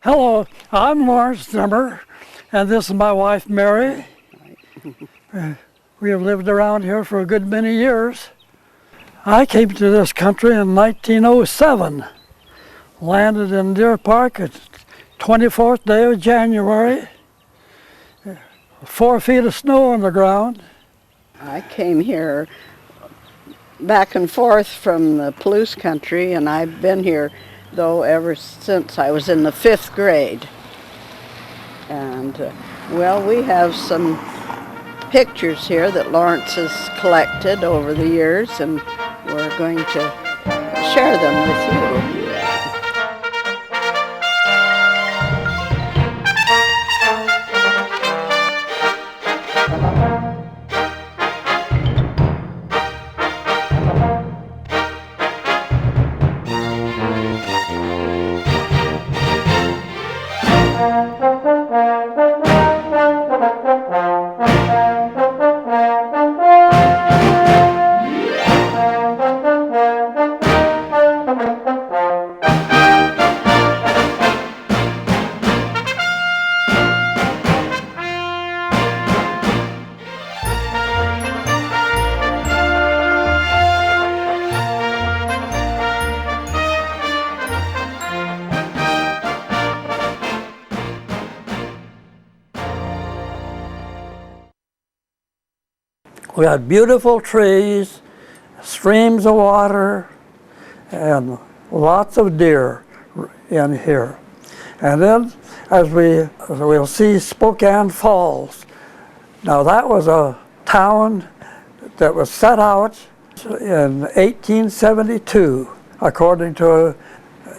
Hello, I'm Lawrence Zimmerer, and this is my wife, Mary. We have lived around here for a good many years. I came to this country in 1907, landed in Deer Park at 24th day of January, 4 feet of snow on the ground. I came here back and forth from the Palouse country, and I've been here, though, ever since I was in the 5th grade. And, well, we have some pictures here that Lawrence has collected over the years, and we're going to share them with you. We had beautiful trees, streams of water, and lots of deer in here. And then as we'll see Spokane Falls. Now that was a town that was set out in 1872, according to an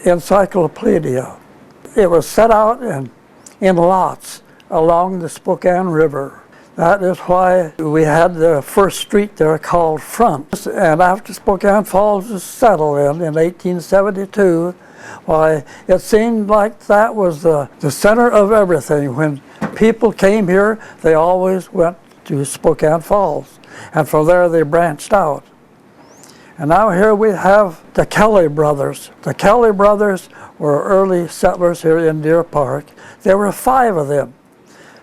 encyclopedia. It was set out in lots along the Spokane River. That is why we had the first street there called Front. And after Spokane Falls was settled in 1872, why, it seemed like that was the center of everything. When people came here, they always went to Spokane Falls. And from there they branched out. And now here we have the Kelly brothers. The Kelly brothers were early settlers here in Deer Park. There were 5 of them.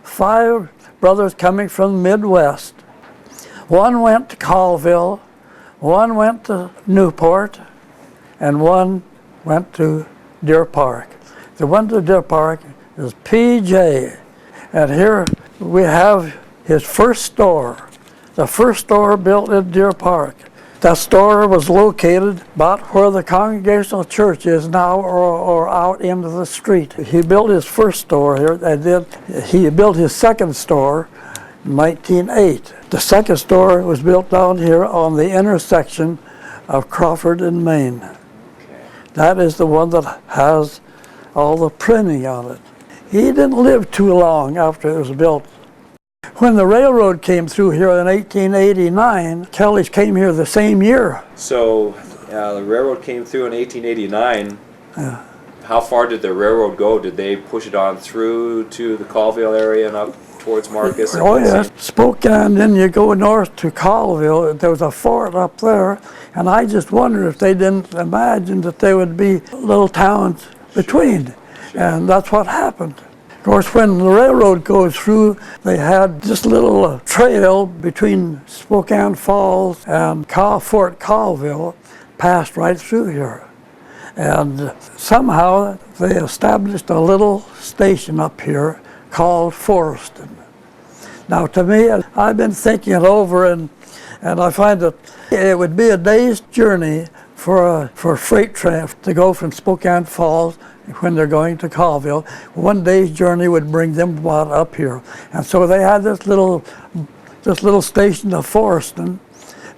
5 brothers coming from the Midwest. One went to Colville, one went to Newport, and one went to Deer Park. The one to Deer Park is P.J. And here we have his first store. The first store built in Deer Park. That store was located about where the Congregational Church is now, or out into the street. He built his first store here, and then he built his second store in 1908. The second store was built down here on the intersection of Crawford and Main. Okay. That is the one that has all the printing on it. He didn't live too long after it was built. When the railroad came through here in 1889, Kellys came here the same year. So the railroad came through in 1889. Yeah. How far did the railroad go? Did they push it on through to the Colville area and up towards Marcus? Oh yes, Spokane, then you go north to Colville. There was a fort up there, and I just wondered if they didn't imagine that there would be little towns between. Sure. And that's what happened. Of course, when the railroad goes through, they had this little trail between Spokane Falls and Fort Colville, passed right through here. And somehow they established a little station up here called Forreston. Now to me, I've been thinking it over, and I find that it would be a day's journey for a freight train to go from Spokane Falls when they're going to Colville. One day's journey would bring them about up here. And so they had this little station of Forreston.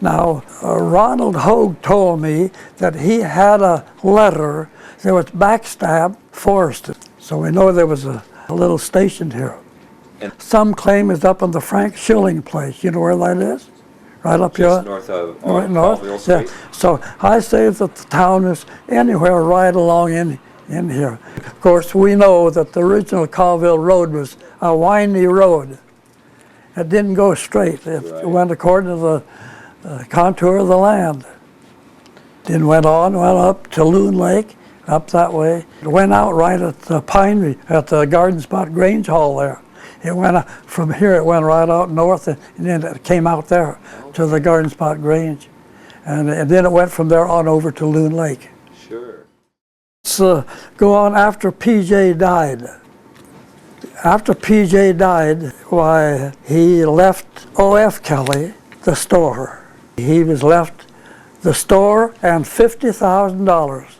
Now, Ronald Hogue told me that he had a letter that was backstab Forreston. So we know there was a little station here. And some claim it's up on the Frank Schilling place. You know where that is? Right up here. North of Colville Street. Yeah. So I say that the town is anywhere right along in here. Of course, we know that the original Colville Road was a windy road. It didn't go straight. It went according to the contour of the land. Then went up to Loon Lake, up that way. It went out right at the at the Garden Spot Grange Hall there. It went from here, it went right out north, and then it came out there to the Garden Spot Grange. And then it went from there on over to Loon Lake. Sure. Let's go on after P.J. died. After P.J. died, why, he left O.F. Kelly the store. He was left the store and $50,000.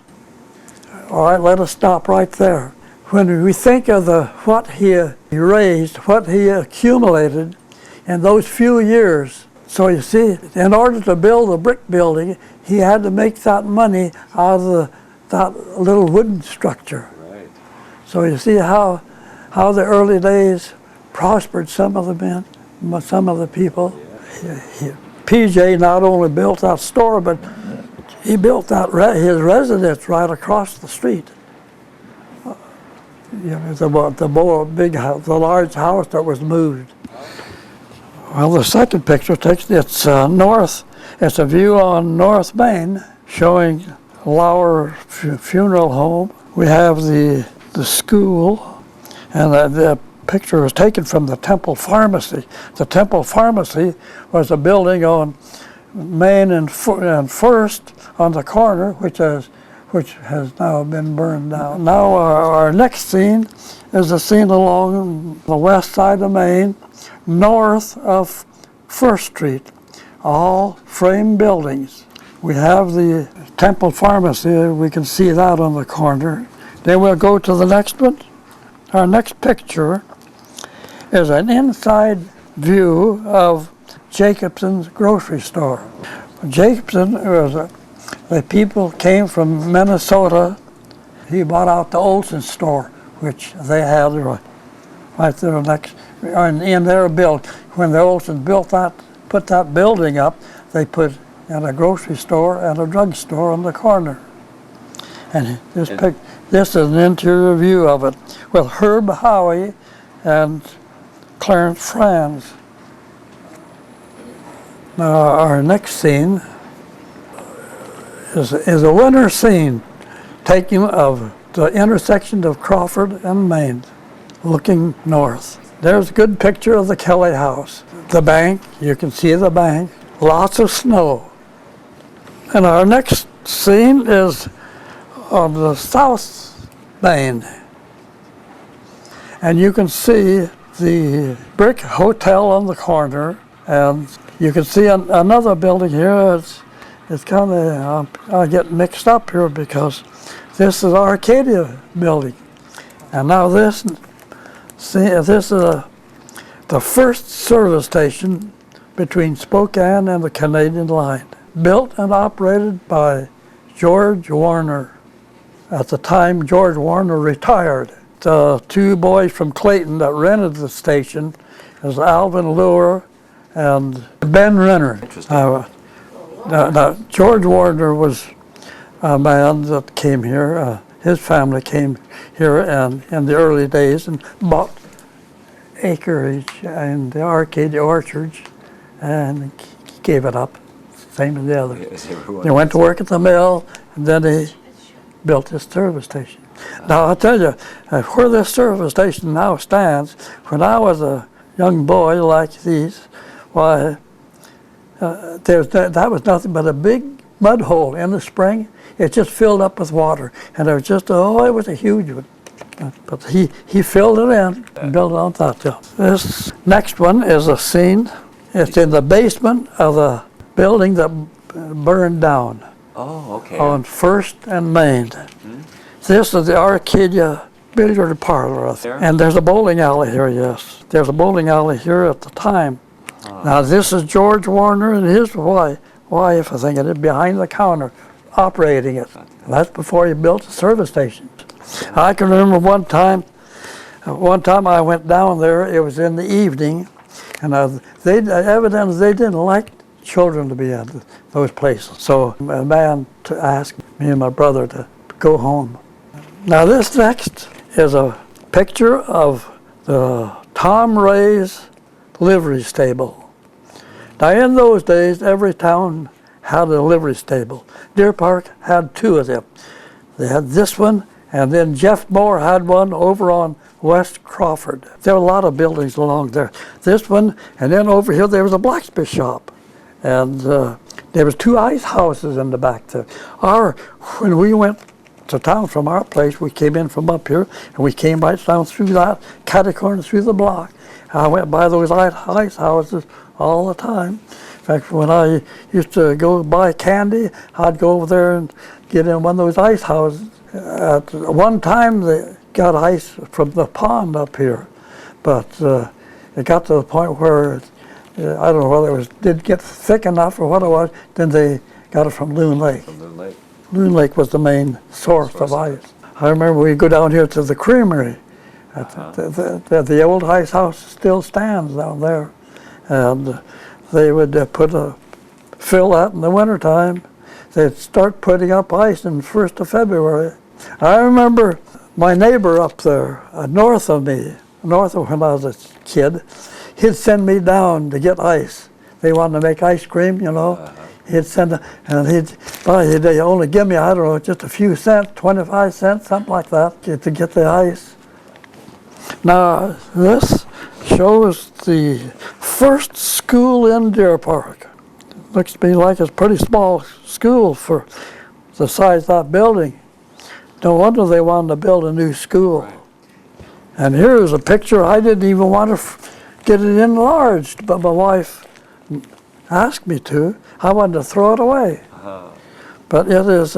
All right, let us stop right there. When we think of what he raised, what he accumulated in those few years, so you see, in order to build a brick building, he had to make that money out of that little wooden structure. Right. So you see how the early days prospered some of the men, some of the people. Yeah. PJ not only built that store, but he built his residence right across the street. The large house that was moved. Well, the second picture it's north. It's a view on North Main, showing Lauer Funeral Home. We have the school, and the picture was taken from the Temple Pharmacy. The Temple Pharmacy was a building on Main and First on the corner, which has now been burned down. Now our next scene is a scene along the west side of Main, north of First Street, all frame buildings. We have the Temple Pharmacy, we can see that on the corner. Then we'll go to the next one. Our next picture is an inside view of Jacobson's grocery store. Jacobson was the people came from Minnesota. He bought out the Olson store, which they had right there next in their build. When the Olsons put that building up, they put in a grocery store and a drugstore on the corner. And this is an interior view of it with Herb Howie and Clarence Franz. Now our next scene is a winter scene taken of the intersection of Crawford and Main, looking north. There's a good picture of the Kelly house. The bank, you can see the bank, lots of snow. And our next scene is on the South Main. And you can see the brick hotel on the corner, and you can see another building here. It's kind of, I get mixed up here because this is Arcadia building. And now this is the first service station between Spokane and the Canadian line. Built and operated by George Warner. At the time, George Warner retired. The two boys from Clayton that rented the station is Alvin Lure and Ben Renner. Interesting. Now, George Warner was a man that came here. His family came here in the early days and bought acreage in the Arcadia orchards and gave it up, same as the others. Yes, They went to work at the mill, and then they built this service station. Now, I'll tell you, where this service station now stands, when I was a young boy like these, why, that was nothing but a big mud hole in the spring. It just filled up with water, and it was just, it was a huge one. But he filled it in and built it on top. This next one is a scene. It's in the basement of the building that burned down. Oh, okay. On First and Main. Mm-hmm. This is the Arcadia billiard parlor. And there's a bowling alley here, yes. There's a bowling alley here at the time. Now this is George Warner and his wife, I think it is, behind the counter, operating it. That's before he built the service station. I can remember one time I went down there, it was in the evening, and evidently they didn't like children to be at those places. So a man asked me and my brother to go home. Now this next is a picture of the Tom Ray's livery stable. Now in those days, every town had a livery stable. Deer Park had two of them. They had this one, and then Jeff Moore had one over on West Crawford. There were a lot of buildings along there. This one, and then over here there was a blacksmith shop. And there was 2 ice houses in the back there. When we went to town from our place, we came in from up here, and we came right down through that catty-corner through the block. I went by those ice houses all the time. In fact, when I used to go buy candy, I'd go over there and get in one of those ice houses. At one time, they got ice from the pond up here, but it got to the point where I don't know whether it didn't get thick enough or what it was. Then they got it from Loon Lake. From Loon Lake. Loon Lake was the main source of ice. I remember we'd go down here to the creamery. The old ice house still stands down there, and they would fill that in the wintertime. They'd start putting up ice on the 1st of February. I remember my neighbor up there, north of me, north of when I was a kid, he'd send me down to get ice. They wanted to make ice cream, you know. He'd send, and he'd only give me, I don't know, just a few cents, 25 cents, something like that, to get the ice. Now, this shows the first school in Deer Park. Looks to me like it's a pretty small school for the size of that building. No wonder they wanted to build a new school. Right. And here's a picture. I didn't even want to get it enlarged, but my wife asked me to. I wanted to throw it away. But it is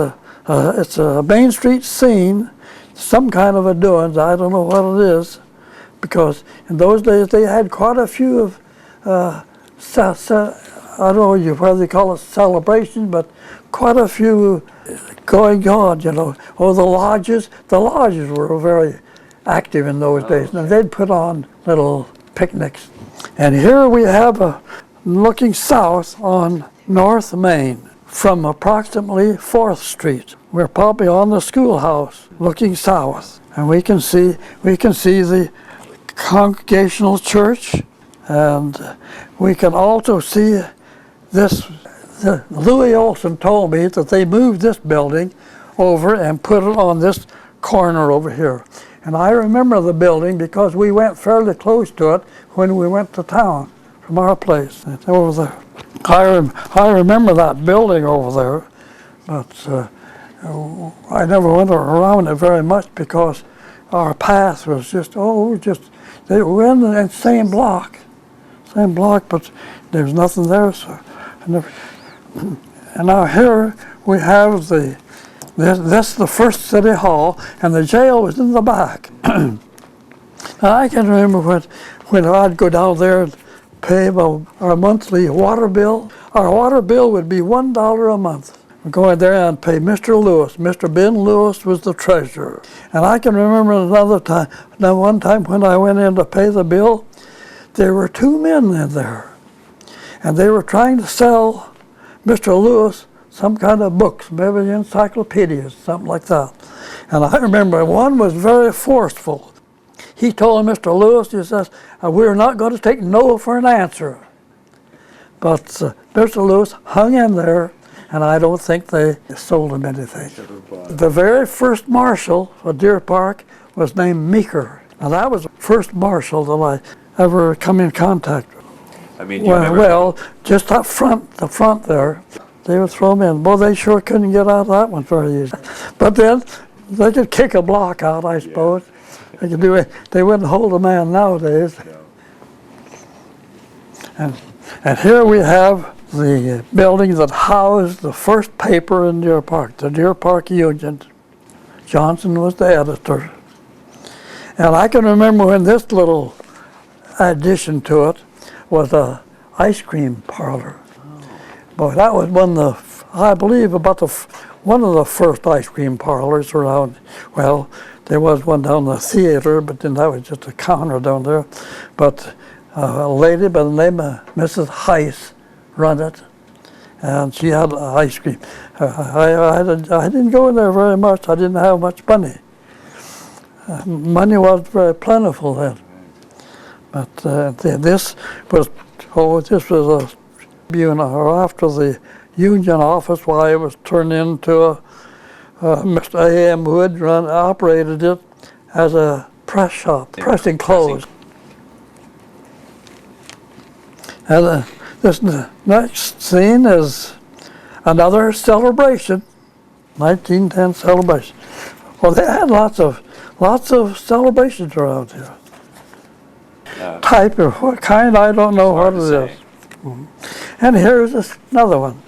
it's a Main Street scene, some kind of a doings. I don't know what it is, because in those days they had quite a few of I don't know whether they call it celebrations, but quite a few going on, you know. Oh, the lodges were very active in those days, and they'd put on little picnics. And here we have looking south on North Main from approximately 4th Street. We're probably on the schoolhouse looking south, and we can see the Congregational Church, and we can also see this. Louis Olson told me that they moved this building over and put it on this corner over here. And I remember the building because we went fairly close to it when we went to town from our place. It's over there. I remember that building over there, but I never went around it very much because our path was they were in the same block, but there was nothing there. So I never. And now here we have this the first city hall, and the jail was in the back. Now I can remember when I'd go down there and pay our monthly water bill. Our water bill would be $1 a month. We'd go in there and pay Mr. Lewis. Mr. Ben Lewis was the treasurer. And I can remember one time when I went in to pay the bill, there were 2 men in there, and they were trying to sell Mr. Lewis some kind of books, maybe encyclopedias, something like that. And I remember one was very forceful. He told Mr. Lewis, he says, we're not going to take no for an answer. But Mr. Lewis hung in there, and I don't think they sold him anything. The very first marshal of Deer Park was named Meeker. Now that was the first marshal that I ever come in contact with. I mean, just up front, the front there, they would throw them in. Boy, they sure couldn't get out of that one very easy. But then they could kick a block out, I suppose. Yeah. They could do it. They wouldn't hold a man nowadays. No. And here we have the building that housed the first paper in Deer Park, the Deer Park Union. Johnson was the editor. And I can remember when this little addition to it was a ice cream parlor. Boy, that was I believe one of the first ice cream parlors around. Well, there was one down the theater, but then that was just a counter down there. But a lady by the name of Mrs. Heiss run it, and she had ice cream. I didn't go in there very much. I didn't have much money. Money was very plentiful then. But this was a after the union office, why it was turned into Mr. A.M. Wood operated it as a press shop, pressing clothes. And this next scene is another celebration, 1910 celebration. Well, they had lots of celebrations around here. Type of what kind, I don't know what it is. And here's another one.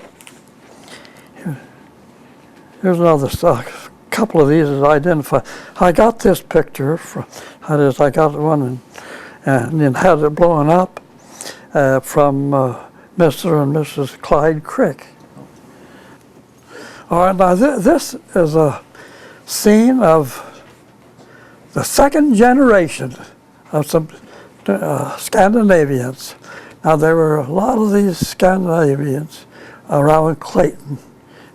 Here's another stock. A couple of these is identified. I got this picture from, that is, I got one and then had it blown up from Mr. and Mrs. Clyde Crick. All right, now this is a scene of the second generation of some Scandinavians. Now there were a lot of these Scandinavians around Clayton,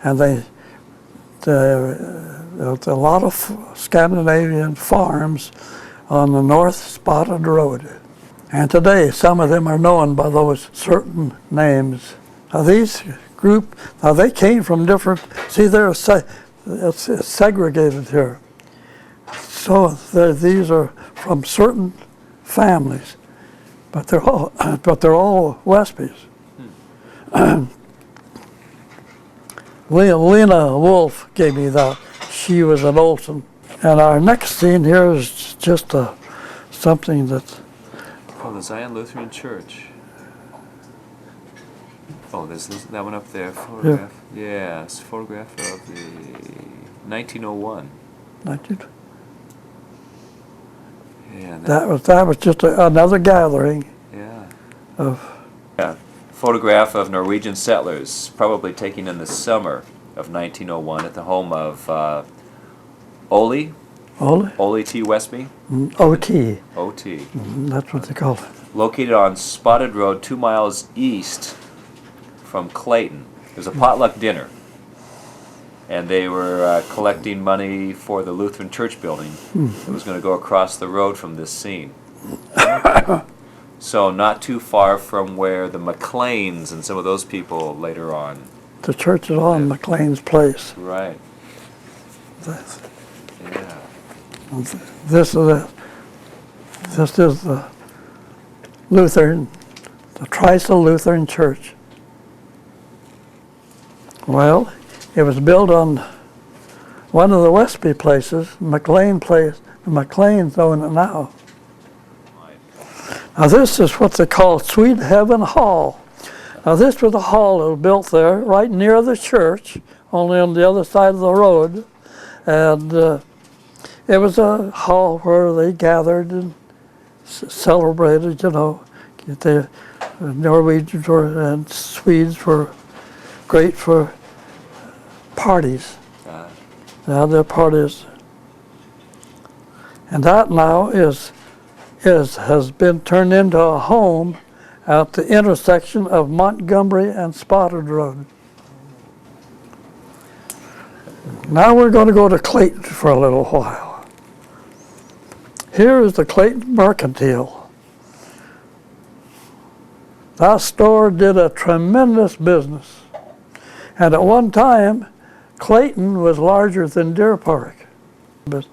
and there was a lot of Scandinavian farms on the North Spotted Road. And today some of them are known by those certain names. Now these group, now they came from different, see they're it's segregated here. So these are from certain families, but they're all Westbys. Lena Wolf gave me that. She was an Olson. And our next scene here is just something that. Oh, the Zion Lutheran Church. Oh, there's that one up there. Photograph. Yeah. Yes, photograph of the 1901. 19. Yeah. That was just another gathering. Yeah. Of. Yeah. Photograph of Norwegian settlers, probably taken in the summer of 1901 at the home of Ole T. Westby. O.T. O.T. That's what they call it. Located on Spotted Road 2 miles east from Clayton. It was a potluck dinner, and they were collecting money for the Lutheran church building that was going to go across the road from this scene. So not too far from where the McLeans and some of those people later on. The church is on McLean's Place. Right. This, Yeah. this is the Lutheran, the Trisel Lutheran Church. Well, it was built on one of the Westby places, McLean Place. The McLeans own it now. Now this is what they call Sweet Heaven Hall. Now this was a hall that was built there, right near the church, only on the other side of the road. And it was a hall where they gathered and celebrated, you know. The Norwegians and Swedes were great for parties. They had their parties. And that now has been turned into a home at the intersection of Montgomery and Spotted Road. Now we're going to go to Clayton for a little while. Here is the Clayton Mercantile. That store did a tremendous business. And at one time, Clayton was larger than Deer Park. But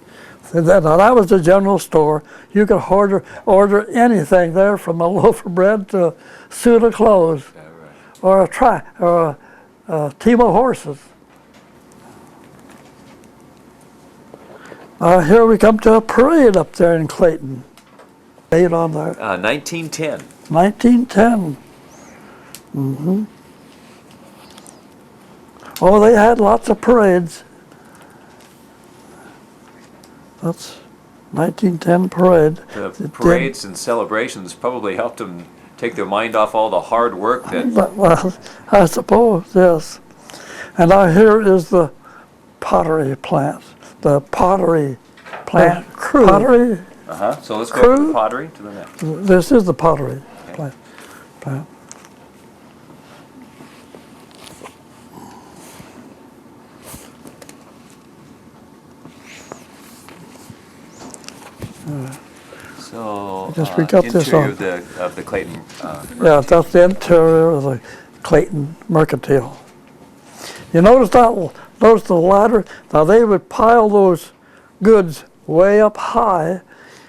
that was the general store. You could order anything there, from a loaf of bread to a suit of clothes, or a team of horses. Here we come to a parade up there in Clayton. Date on there. 1910. 1910. Mm-hmm. Oh, they had lots of parades. That's 1910 parade. The parades and celebrations probably helped them take their mind off all the hard work that. Well, I suppose, yes. And now here is the pottery plant. The pottery plant crew. Pottery. So let's go from the pottery to the next. This is the pottery plant. So, we got this interior on. of the Clayton. Yeah, that's the interior of the Clayton Mercantile. You notice that Notice the ladder. Now they would pile those goods way up high,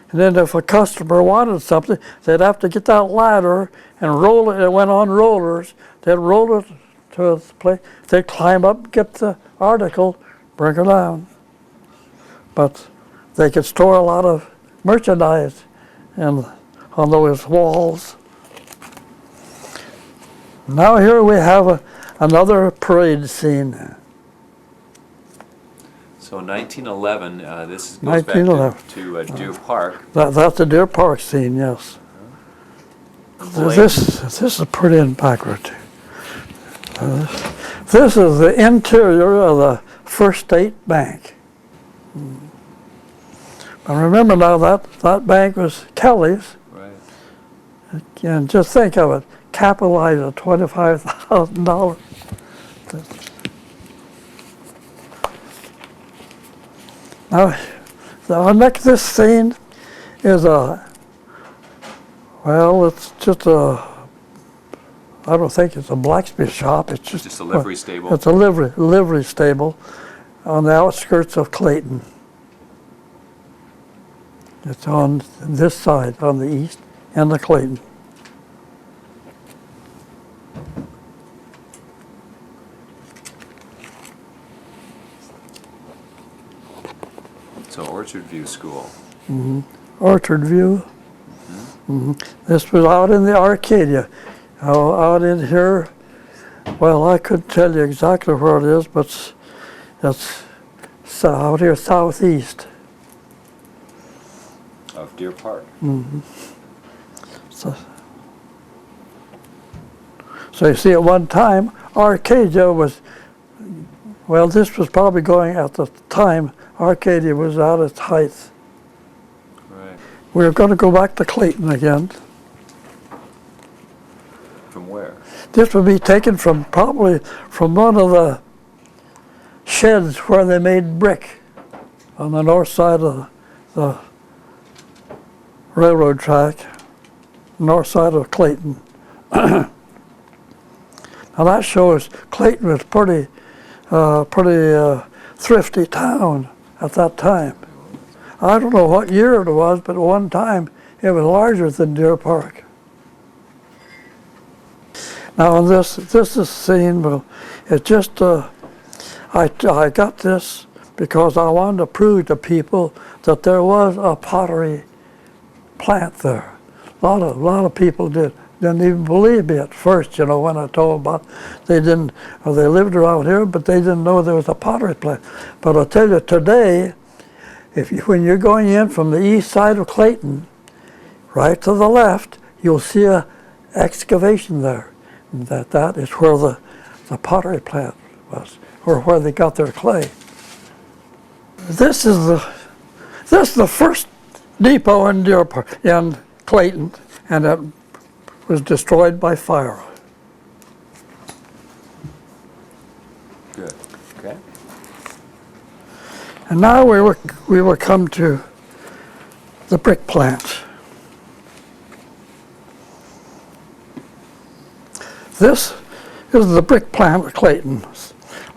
and then if a customer wanted something, they'd have to get that ladder and roll it. It went on rollers. They'd roll it to a place. They'd climb up, get the article, bring it down. But they could store a lot of merchandise on those walls. Now here we have another parade scene. So 1911, this goes back 1911. to Deer Park. That's the Deer Park scene, yes. This is pretty backward. This is the interior of the First State Bank. And remember now that bank was Kelly's. Right. And just think of it, capitalized at $25,000. Now, the next this scene is it's just I don't think it's a blacksmith shop. It's just a livery stable. It's a livery stable on the outskirts of Clayton. It's on this side, on the east end of Clayton. So Orchard View School. Mm-hmm. Orchard View. Mm-hmm. This was out in the Arcadia. Out in here, well, I couldn't tell you exactly where it is, but it's out here southeast. Of Deer Park. Mm-hmm. So you see, at one time, Arcadia was, well, this was probably going at the time, Arcadia was at its height. Right. We're going to go back to Clayton again. From where? This would be taken probably from one of the sheds where they made brick on the north side of the railroad track, north side of Clayton. Now that shows Clayton was pretty thrifty town at that time. I don't know what year it was, but at one time it was larger than Deer Park. Now this is seen, well, it's just I got this because I wanted to prove to people that there was a pottery plant there. A lot of people didn't even believe me at first, you know, when I told them about they lived around here, but they didn't know there was a pottery plant. But I'll tell you today, when you're going in from the east side of Clayton, right to the left, you'll see a excavation there. That is where the pottery plant was, or where they got their clay. This is the first depot in Deer Park, in Clayton, and it was destroyed by fire. Good. Okay. And now we will come to the brick plant. This is the brick plant of Clayton.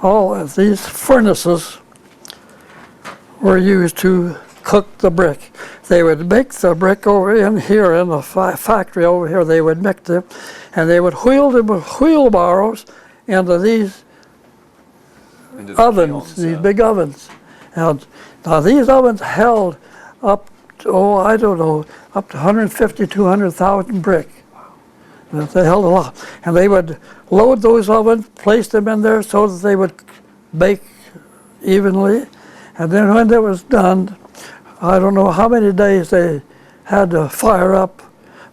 All of these furnaces were used to cook the brick. They would make the brick over in here in the factory over here. They would mix them, and they would wheel them with wheelbarrows into these ovens, these big ovens. And now these ovens held up to, I don't know, up to 150, 200,000 brick. They held a lot. And they would load those ovens, place them in there so that they would bake evenly. And then when it was done, I don't know how many days they had to fire up,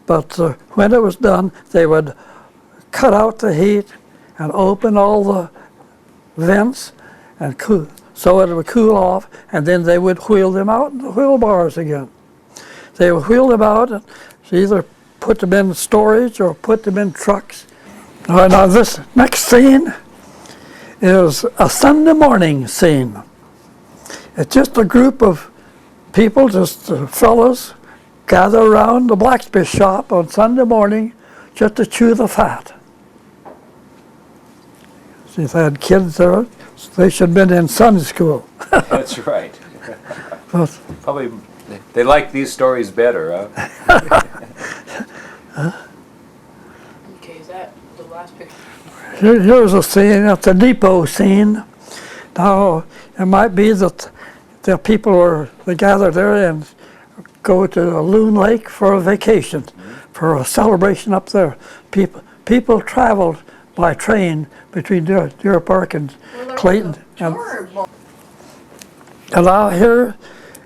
but when it was done, they would cut out the heat and open all the vents and cool, so it would cool off, and then they would wheel them out in the wheelbars again. They would wheel them out and either put them in storage or put them in trucks. Now this next scene is a Sunday morning scene. It's just a group of people, just fellows, gather around the blacksmith shop on Sunday morning just to chew the fat. See, they had kids there, They should have been in Sunday school. That's right. But, Probably they like these stories better, huh? Okay, is that the last picture? here's a scene, it's a depot scene. Now, it might be that the people they gather there and go to Loon Lake for a vacation, for a celebration up there. People traveled by train between Deer Park and Clayton. And now here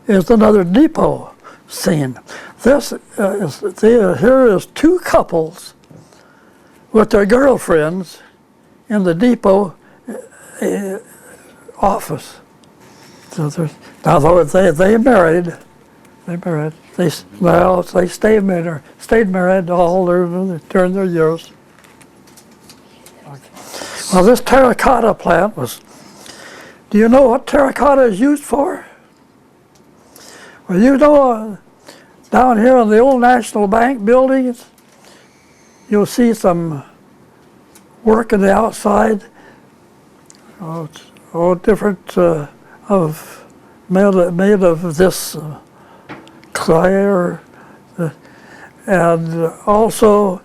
is another depot scene. Here is two couples with their girlfriends in the depot office. So now they married. They stayed married all during their years. Well, this terracotta plant was. Do you know what terracotta is used for? Well, you know, down here in the old National Bank buildings, you'll see some work in the outside. Different made of this clay, and also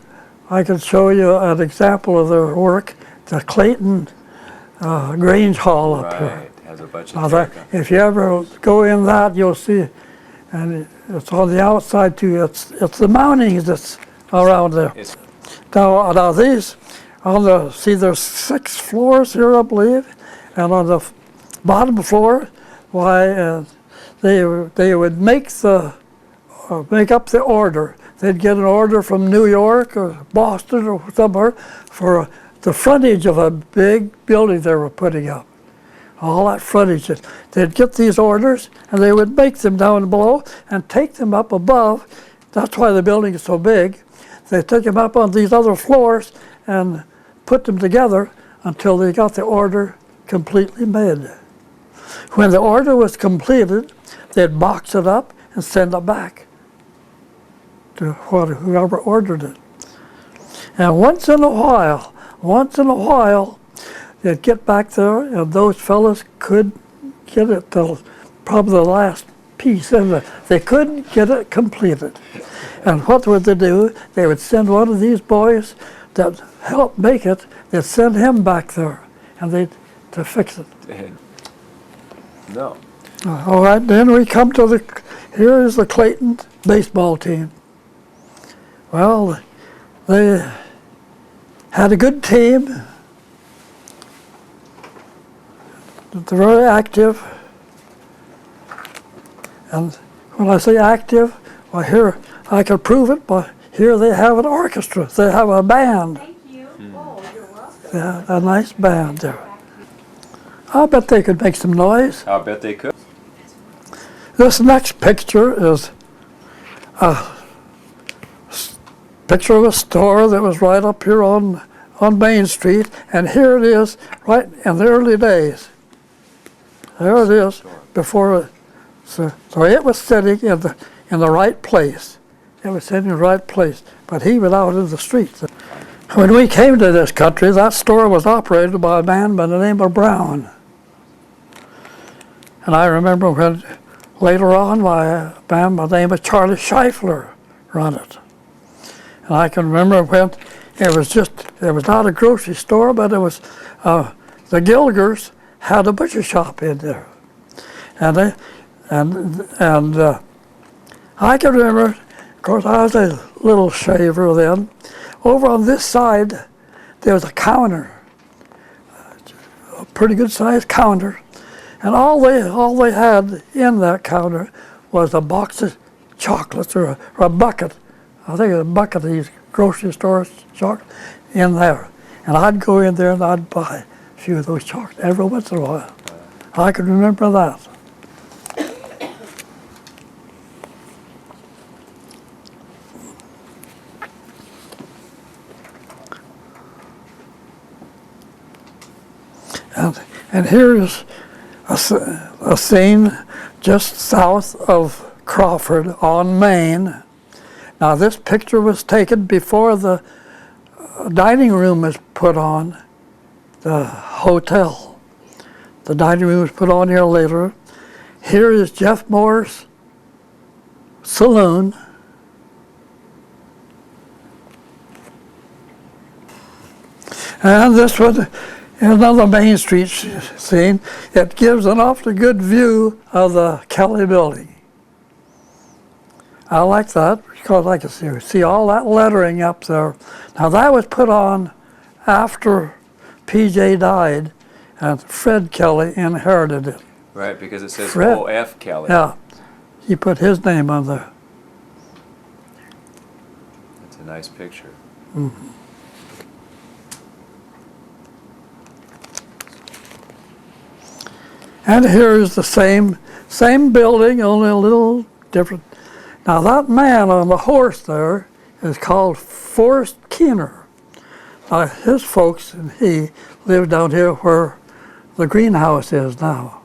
I can show you an example of their work. The Clayton Grange Hall up here. Right, has a bunch of If you ever go in that, you'll see, and it's on the outside too. It's the mountings that's around there. Now these there's 6 floors here, I believe, and on the bottom floor, they would make up the order. They'd get an order from New York or Boston or somewhere for the frontage of a big building they were putting up. All that frontage. They'd get these orders and they would make them down below and take them up above. That's why the building is so big. They take them up on these other floors and put them together until they got the order completely made. When the order was completed, they'd box it up and send it back to whoever ordered it. And once in a while, they'd get back there and those fellas could get it till probably the last piece in it. They couldn't get it completed. And what would they do? They would send one of these boys that helped make it, they'd send him back there and to fix it. No. All right, then we come to here is the Clayton baseball team. Well, they had a good team. They're very active. And when I say active, well, here I can prove it, but here they have an orchestra. They have a band. Thank you. Oh, you're welcome. They have a nice band there. I bet they could make some noise. I'll bet they could. This next picture is a picture of a store that was right up here on Main Street, and here it is right in the early days. There it is before. So it was sitting in the right place. It was sitting in the right place, but he was out in the streets. When we came to this country, that store was operated by a man by the name of Brown. And I remember when later on, a man by the name of Charlie Scheifler ran it. And I can remember when it was not a grocery store, but it was the Gilgers had a butcher shop in there, and I can remember. Of course, I was a little shaver then. Over on this side, there was a counter, a pretty good sized counter, and all they had in that counter was a box of chocolates or a bucket. I think it was a bucket of these grocery store chocolate in there. And I'd go in there and I'd buy a few of those chocolates every once in a while. I can remember that. And here's a scene just south of Crawford on Main. Now this picture was taken before the dining room was put on the hotel. The dining room was put on here later. Here is Jeff Moore's saloon. And this was another Main Street scene. It gives an awfully good view of the Kelly building. I like that because I can see all that lettering up there. Now that was put on after PJ died and Fred Kelly inherited it. Right, because it says Fred. O.F. Kelly. Yeah, he put his name on there. That's a nice picture. Mm-hmm. And here is the same building, only a little different. Now that man on the horse there is called Forrest Keener. Now his folks and he lived down here where the greenhouse is now.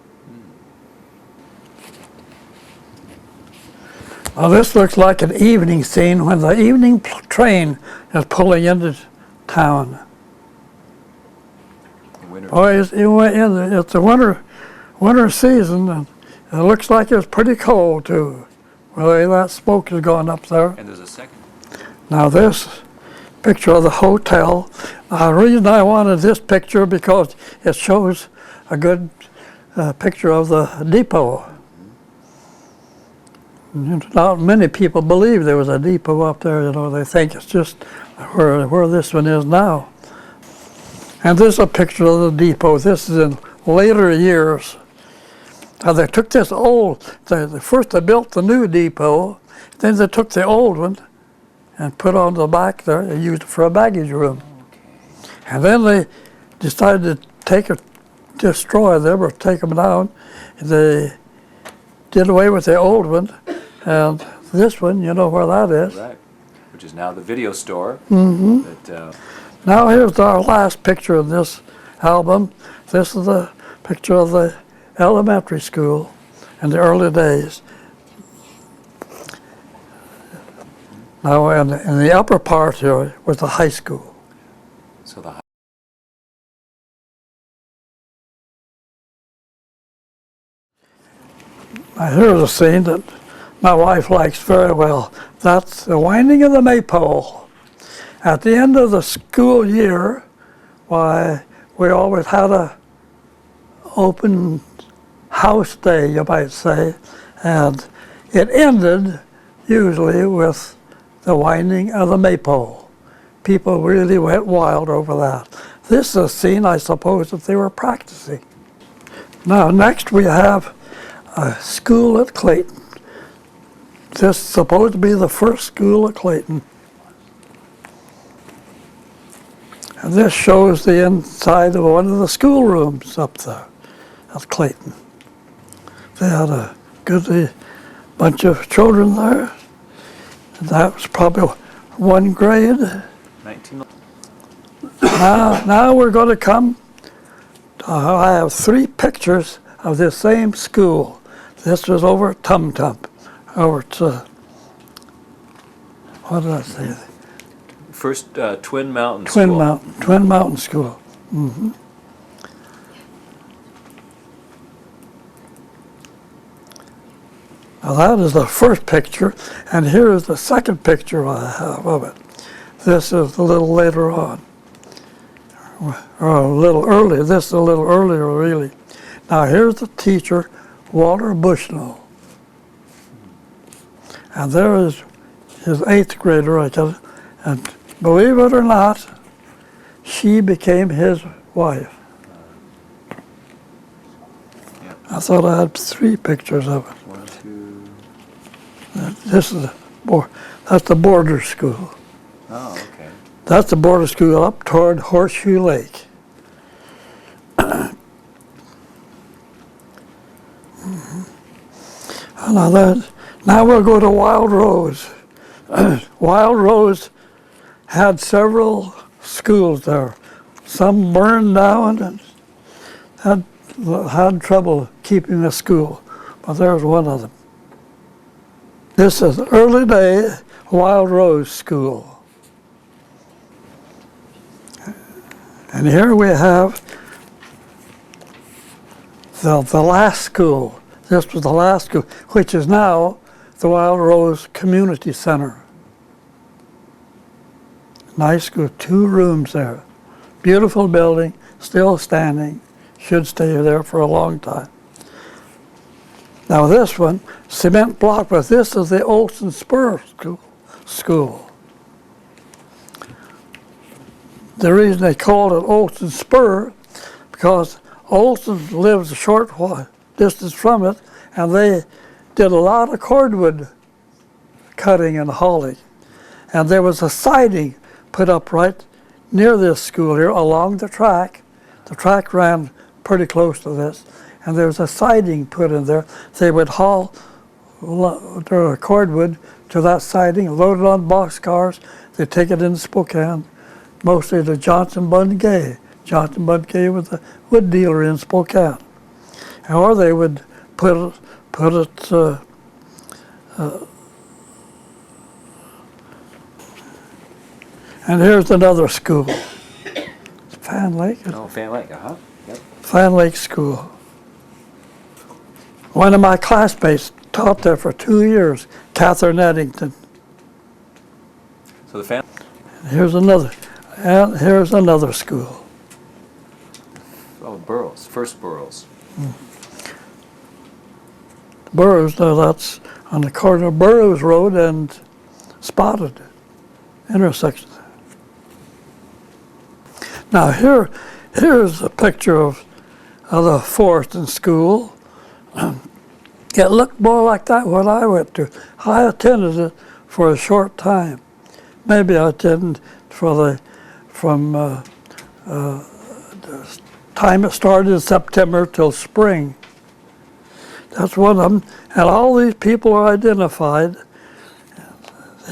Now this looks like an evening scene when the evening train is pulling into town. Winter. Oh, it's the winter season, and it looks like it's pretty cold too. Well, that smoke is going up there. And there's a second. Now this picture of the hotel. The reason I wanted this picture because it shows a good picture of the depot. Not many people believe there was a depot up there. You know, they think it's just where this one is now. And this is a picture of the depot. This is in later years. Now they took this old, first they built the new depot, then they took the old one and put on the back there, they used it for a baggage room. Okay. And then they decided to destroy them or take them down. They did away with the old one, and this one, you know where that is. Right, which is now the video store. Mm-hmm. That, Now here's our last picture of this album. This is the picture of the elementary school in the early days. Now in the upper part here was the high school. so the Now here's a scene that my wife likes very well. That's the winding of the maypole. At the end of the school year, why, we always had a open house day, you might say, and it ended usually with the winding of the maypole. People really went wild over that. This is a scene, I suppose, that they were practicing. Now, next we have a school at Clayton. This is supposed to be the first school at Clayton. And this shows the inside of one of the schoolrooms up there at Clayton. They had a good bunch of children there. And that was probably one grade. 19. Now we're going to come. I have 3 pictures of this same school. This was over at Tum Tum, over to, what did I say? First Twin Mountain Twin School. Twin Mountain School. Mm-hmm. Now that is the first picture, and here is the second picture I have of it. This is a little later on, or a little earlier. This is a little earlier, really. Now here's the teacher, Walter Bushnell. And there is his 8th grader, I guess, and believe it or not, she became his wife. Yeah. I thought I had 3 pictures of it. 1, 2. This is that's the border school. Oh, okay. That's the border school up toward Horseshoe Lake. Now we'll go to Wild Rose. Wild Rose had several schools there. Some burned down and had trouble keeping the school, but there's one of them. This is early day Wild Rose School. And here we have the last school. This was the last school, which is now the Wild Rose Community Center. Nice school, 2 rooms there. Beautiful building, still standing. Should stay there for a long time. Now this one, cement block, but this is the Olson Spur School. The reason they called it Olson Spur, because Olson lives a short distance from it, and they did a lot of cordwood cutting and hauling. And there was a siding put up right near this school here along the track. The track ran pretty close to this, and there was a siding put in there. They would haul their cordwood to that siding, load it on boxcars. They'd take it into Spokane, mostly to Johnson Bungay. Johnson Bungay was a wood dealer in Spokane. Or they would put it and here's another school. Fan Lake. Oh, Fan Lake, Yep. Fan Lake School. One of my classmates taught there for 2 years, Catherine Eddington. So the Fan. Here's another school. Oh, Burroughs, First Burroughs. Burroughs, now that's on the corner of Burroughs Road and Spotted intersection. Now here's a picture of the Forreston School. It looked more like that when I went to. I attended it for a short time. Maybe I attended from the time it started in September till spring. That's one of them. And all these people are identified.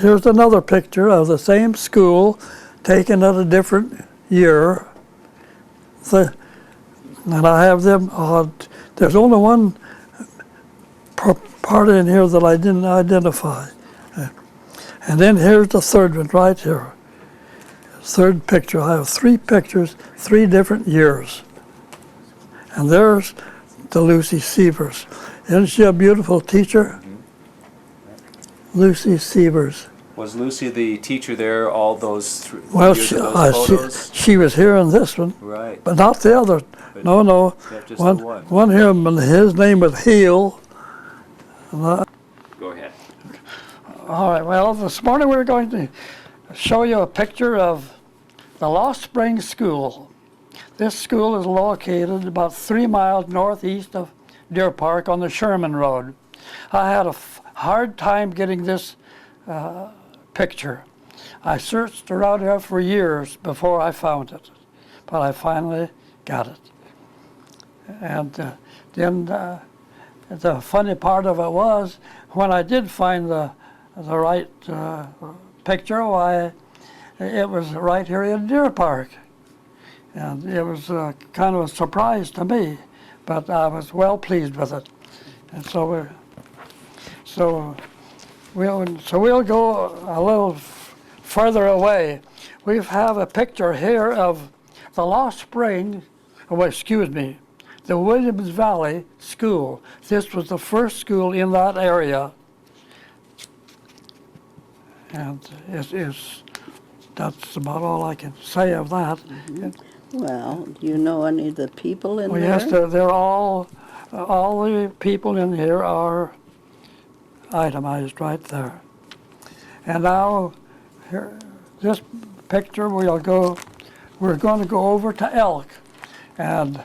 Here's another picture of the same school taken at a different year. And I have them on. There's only one part in here that I didn't identify. And then here's the third one right here. Third picture. I have 3 pictures, 3 different years. And there's the Lucy Sievers. Isn't she a beautiful teacher? Lucy Sievers. Was Lucy the teacher there all those Well, years of those photos? she was here in this one, Right. but not the other. No. Yeah, just the one. One here, his name was Heel. Go ahead. All right, well, this morning we're going to show you a picture of the Lost Springs School. This school is located about 3 miles northeast of Deer Park on the Sherman Road. I had a hard time getting this picture. I searched around here for years before I found it, but I finally got it. And then the funny part of it was, when I did find the right picture, why, it was right here in Deer Park. And it was kind of a surprise to me, but I was well pleased with it. And so we'll go a little further away. We have a picture here of the Lost Springs, the Williams Valley School. This was the first school in that area. And that's about all I can say of that. Mm-hmm. Well, do you know any of the people in Well, there? yes, they're all the people in here are itemized right there. And now, here, this picture, we're going to go over to Elk. And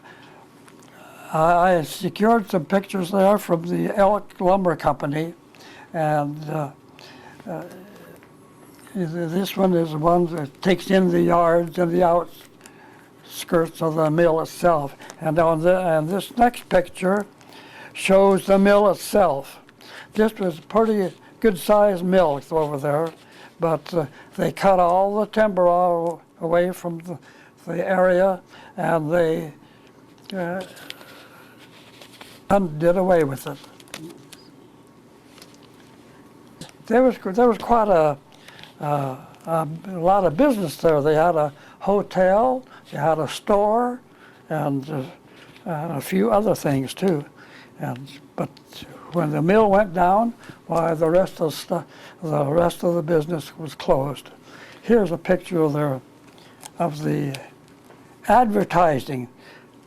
I secured some pictures there from the Elk Lumber Company. And this one is the one that takes in the yards and the outskirts of the mill itself. And this next picture shows the mill itself. This was a pretty good-sized mill over there, but they cut all the timber away from the area, and they did away with it. There was quite a lot of business there. They had a hotel, they had a store, and and a few other things too. But when the mill went down, why the rest of the business was closed. Here's a picture of the advertising.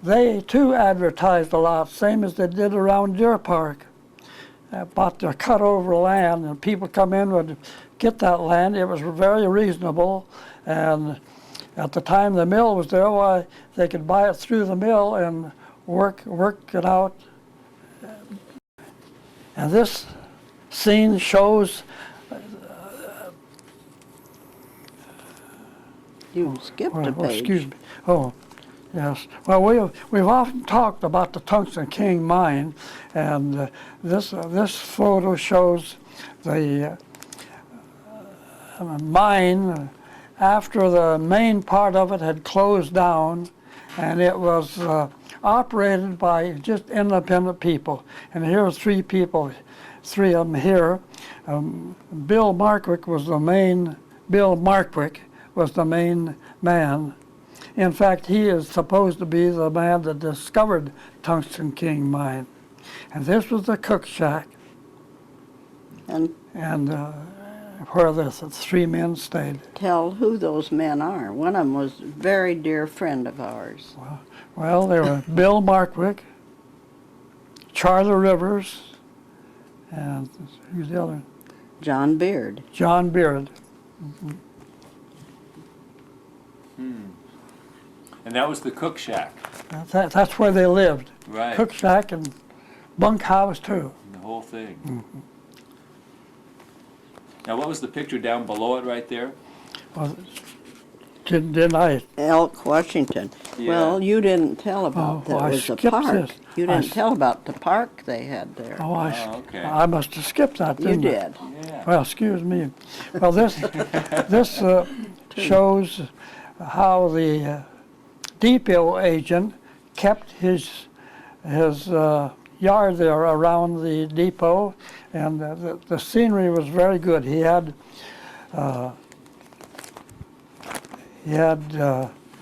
They too advertised a lot, same as they did around Deer Park. About their cut over land, and people come in would get that land. It was very reasonable, and at the time the mill was there, why they could buy it through the mill and work it out. And this scene shows. You skipped a Oh, page. excuse me. Oh, yes. Well, we've often talked about the Tungsten King mine, and this photo shows the mine after the main part of it had closed down, and it was operated by just independent people. And here are three people, three of them here. Bill Markwick was the main. Bill Markwick was the main man. In fact, he is supposed to be the man that discovered Tungsten King mine. And this was the cook shack, And where the three men stayed. tell who those men are. One of them was a very dear friend of ours. Well, they were Bill Markwick, Charlie Rivers, and who's the other? John Beard. John Beard. And that was the cook shack, That's where they lived. right? Cook shack and bunkhouse too. The whole thing. Now, what was the picture down below it right there? Well, didn't I? Elk, Washington. Yeah. Well, you didn't tell about Oh, that. I It was a skipped park. this. You I didn't s- tell about the park they had there. Oh, okay. I must have skipped that, You didn't I? did. Yeah. Well, excuse me. Well, this shows how the depot agent kept his yard there around the depot, and the scenery was very good. He had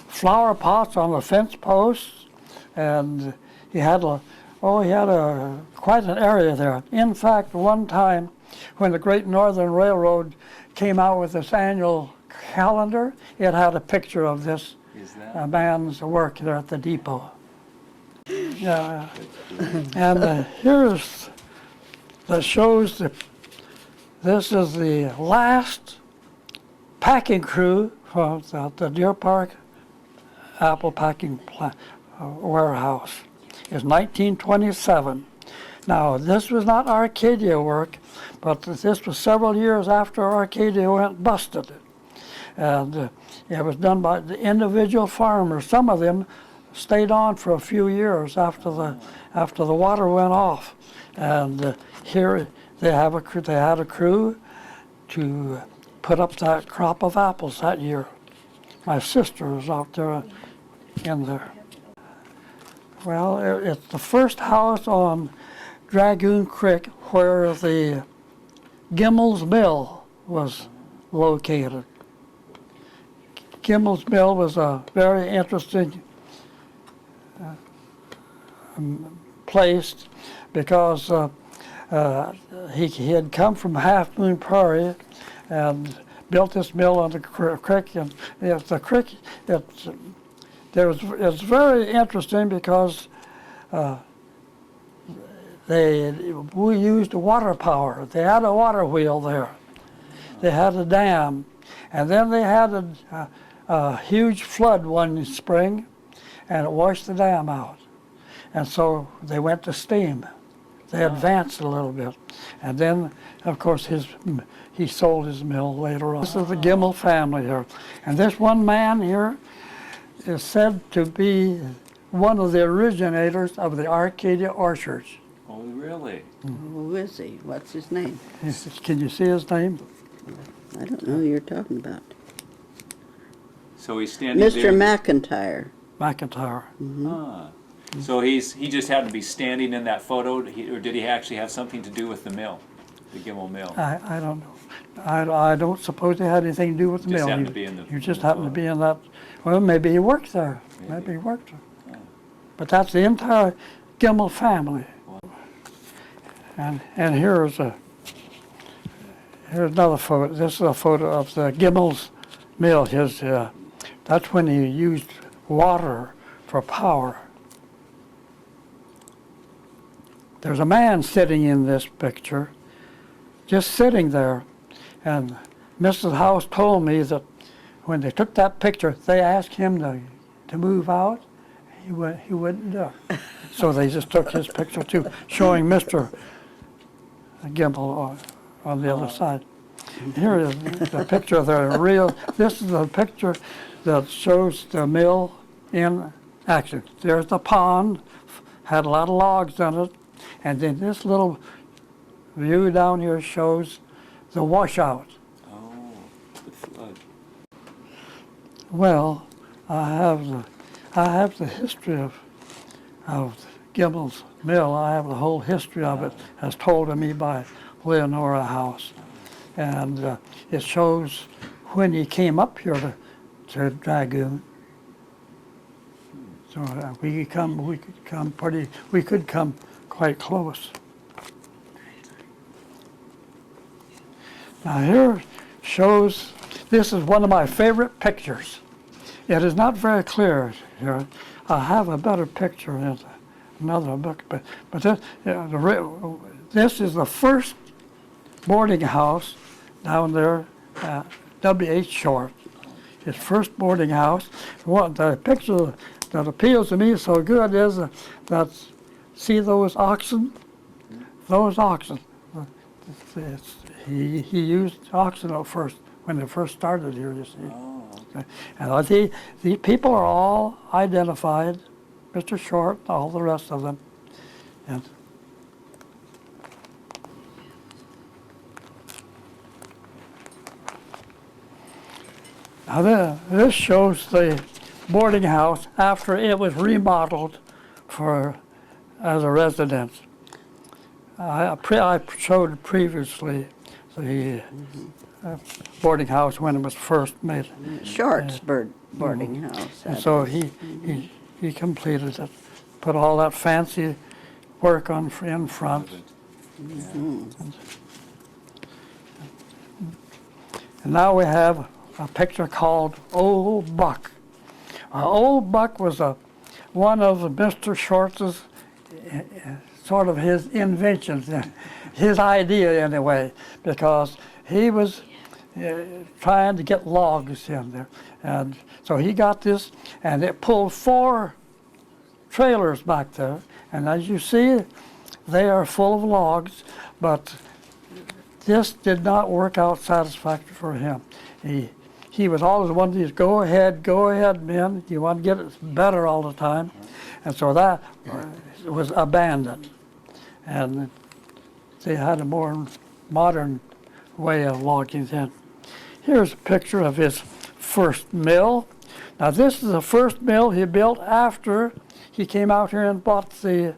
flower pots on the fence posts, and he had quite an area there. In fact, one time when the Great Northern Railroad came out with this annual calendar, it had a picture of this Is that? man's work there at the depot. Yeah, and here's that shows this is the last packing crew from the Deer Park apple packing warehouse. It's 1927. Now, this was not Arcadia work, but this was several years after Arcadia went busted. And it was done by the individual farmers. Some of them stayed on for a few years after the water went off. And here they had a crew to put up that crop of apples that year. My sister was out there in there. Well, it's the first house on Dragoon Creek where the Gimmel's Mill was located. Gimmel's Mill was a very interesting place because he had come from Half Moon Prairie and built this mill on the creek. And the creek, it's very interesting because we used water power. They had a water wheel there. They had a dam, and then they had a huge flood one spring, and it washed the dam out. And so they went to steam. They advanced a little bit. And then, of course, he sold his mill later on. This is the Gimmel family here. And this one man here is said to be one of the originators of the Arcadia orchards. Oh, really? Who is he? What's his name? Can you see his name? I don't know who you're talking about. So he's standing Mr. there. McIntyre. McIntyre. Ah. So he just happened to be standing in that photo, or did he actually have something to do with the mill, the Gimmel Mill? I don't know. I don't suppose he had anything to do with the Just mill. happened to be in the- You just in the happened to photo. be in that. Well, maybe he worked there. Maybe. Maybe he worked there. but that's the entire Gimmel family. And here's another photo. This is a photo of the Gimmel's mill. That's when he used water for power. There's a man sitting in this picture, just sitting there, and Mrs. House told me that when they took that picture, they asked him to move out. He wouldn't do it. So they just took his picture too, showing Mr. Gimmel on the other side. Here is the picture of the real. This is the picture that shows the mill in action. There's the pond, had a lot of logs in it, and then this little view down here shows the washout. Oh, the flood. Well, I have the history of Gimmel's mill. I have the whole history of it as told to me by Leonora House, and it shows when he came up here to Dragoon. So we could come quite close. Now here shows, this is one of my favorite pictures. It is not very clear here. I have a better picture in another book, but this is the first boarding house down there at W.H. Short. His first boarding house. What the picture that appeals to me so good is that, see those oxen? Those oxen. He used oxen at first, when they first started here, you see. Oh, okay. And the people are all identified, Mr. Short, all the rest of them. And now this shows the boarding house after it was remodeled as a residence. I showed previously the boarding house when it was first made. Short's boarding house. And so he completed it, put all that fancy work on in front. And now we have a picture called Old Buck. Old Buck was one of Mr. Short's sort of his inventions, his idea anyway, because he was trying to get logs in there. And so he got this, and it pulled 4 trailers back there. And as you see, they are full of logs, but this did not work out satisfactory for him. He was always one of these go ahead men. You want to get it better all the time. And so that was abandoned. And they had a more modern way of logging in. Here's a picture of his first mill. Now this is the first mill he built after he came out here and bought the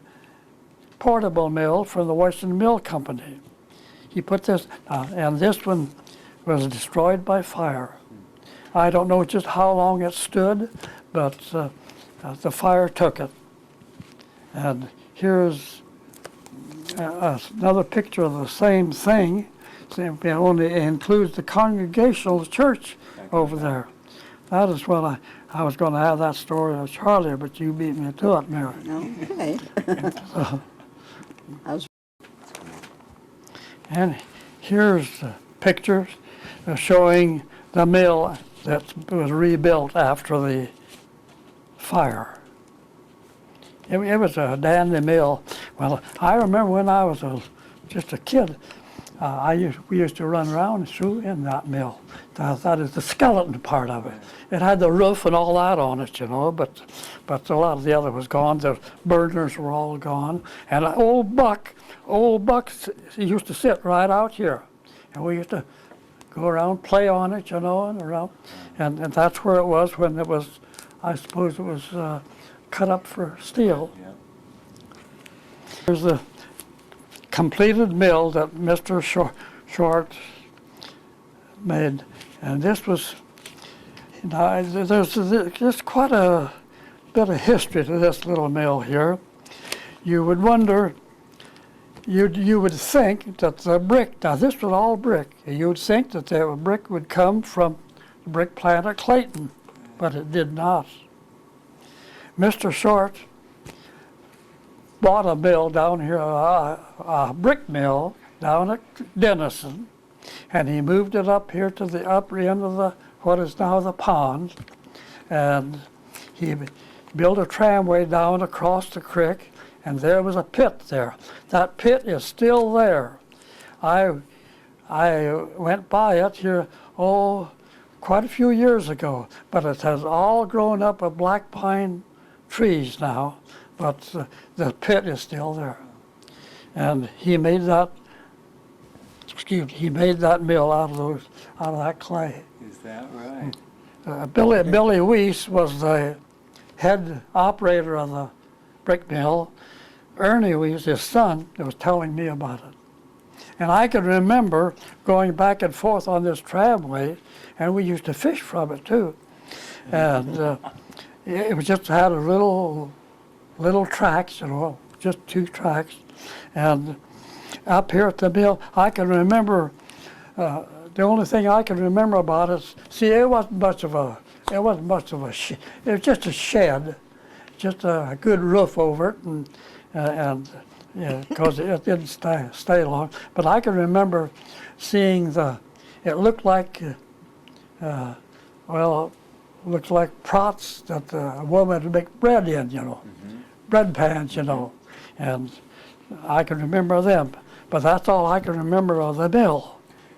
portable mill from the Western Mill Company. He put this, and this one was destroyed by fire. I don't know just how long it stood, but the fire took it. And here's another picture of the same thing. It only includes the Congregational Church over there. That is what I was going to have that story of Charlie, but you beat me to it, Mary. Okay. And here's pictures showing the mill that was rebuilt after the fire. It was a dandy mill. Well, I remember when I was just a kid, we used to run around in that mill. That is the skeleton part of it. It had the roof and all that on it, you know, but a lot of the other was gone. The burners were all gone. And old Buck used to sit right out here. And we used to go around, play on it, you know, and around. And that's where it was when it was, I suppose it was cut up for steel. Yeah. Here's the completed mill that Mr. Short made. And this was, there's quite a bit of history to this little mill here. You would wonder, you would think that the brick, now this was all brick, you would think that the brick would come from the brick plant at Clayton, but it did not. Mr. Short bought a mill down here, a brick mill down at Denison, and he moved it up here to the upper end of the what is now the pond, and he built a tramway down across the creek, and there was a pit there. That pit is still there. I went by it here, quite a few years ago, but it has all grown up with black pine trees now, but the pit is still there. And he made that, he made that mill out of that clay. Is that right? Billy Weiss was the head operator of the brick mill. Ernie Weiss, his son, was telling me about it. And I can remember going back and forth on this tramway, and we used to fish from it too. And it was just had a little tracks, just 2 tracks. And up here at the mill, I can remember, the only thing I can remember about it, see, it wasn't much of a shed. It was just a shed, just a good roof over it, and because it didn't stay long. But I can remember seeing it looked like, looks like pots that a woman would make bread in, bread pans, and I can remember them. But that's all I can remember of the mill.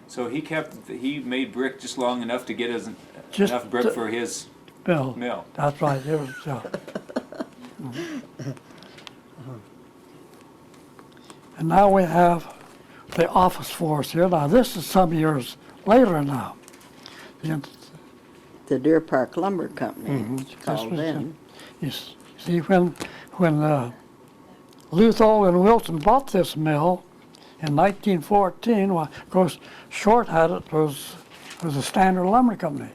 So he made brick just long enough to get enough brick for his mill. That's right. It was. And now we have the office floors here. Now this is some years later now. The Deer Park Lumber Company, it's called then. You see, when Luthold and Wilson bought this mill in 1914, well, of course, Short had it, was a Standard Lumber Company.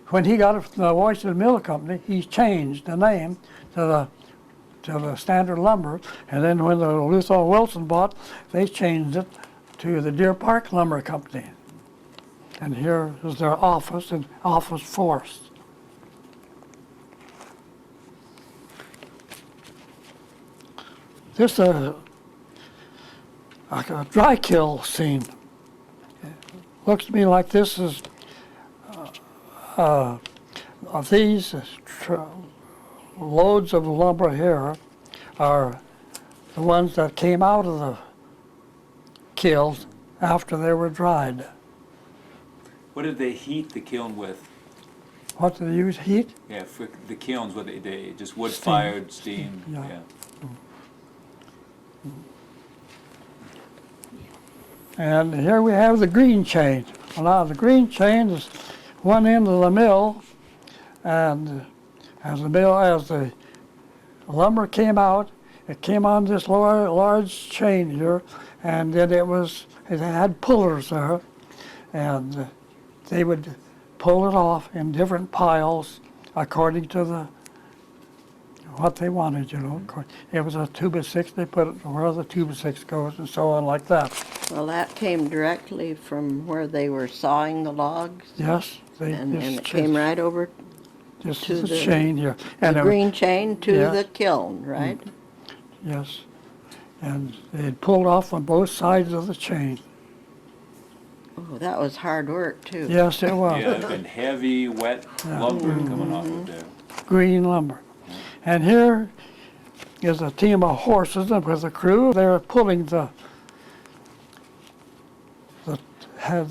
When he got it from the Washington Mill Company, he changed the name to the Standard Lumber, and then when the Luthold Wilson bought, they changed it to the Deer Park Lumber Company. And here is their office and office force. This is a dry kill scene. Looks to me like this is these loads of lumber here are the ones that came out of the kilns after they were dried. What did they heat the kiln with? What do they use? Heat? Yeah, for the kilns, what they just wood-fired steam. Yeah. And here we have the green chain. Well, now the green chain is one end of the mill, and as the lumber came out, it came on this large chain here, and then it had pullers there, and they would pull it off in different piles according to what they wanted, It was a 2x6, they put it where the 2x6 goes and so on like that. Well, that came directly from where they were sawing the logs? Yes. And it came right over This to is the the- chain here. the And green chain to yeah. the kiln, right? yes. And they'd pulled off on both sides of the chain. Oh, that was hard work, too. Yes, it was. Yeah, and heavy, wet lumber coming off of there. Green lumber. And here is a team of horses and with a crew. They're pulling the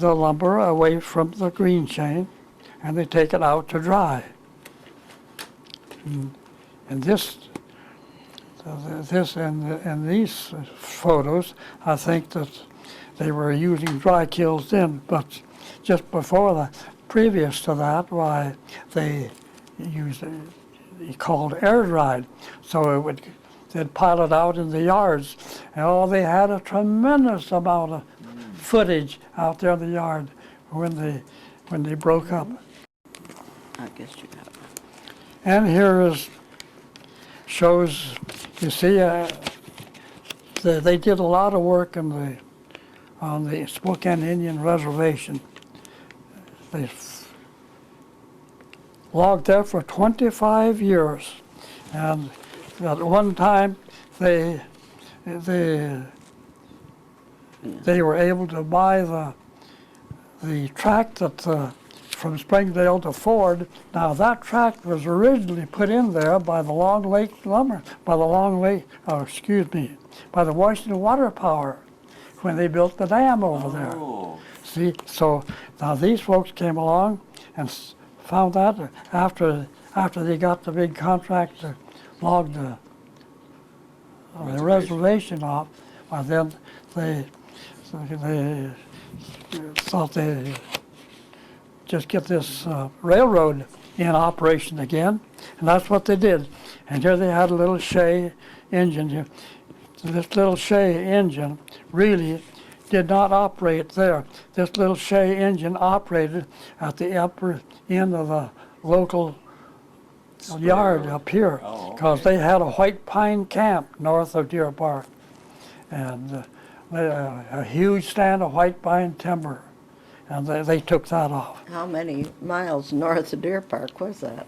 lumber away from the green chain, and they take it out to dry. And these photos, I think that they were using dry kilns then, but just before that, previous to that, why they used called air dried. So they'd pile it out in the yards, and they had a tremendous amount of footage out there in the yard when they broke up. I guess you got it. And here is shows, you see, they did a lot of work on the Spokane Indian Reservation. They logged there for 25 years, and at one time they were able to buy the tract that from Springdale to Ford. Now that tract was originally put in there by the Long Lake Lumber, by the by the Washington Water Power when they built the dam over there. Oh. See, so now these folks came along and found that after they got the big contract to log the reservation off, and then they thought they'd just get this railroad in operation again, and that's what they did. And here they had a little Shea engine here. This little Shea engine really did not operate there. This little Shea engine operated at the upper end of the local yard up here, because they had a white pine camp north of Deer Park, and a huge stand of white pine timber, and they took that off. How many miles north of Deer Park was that?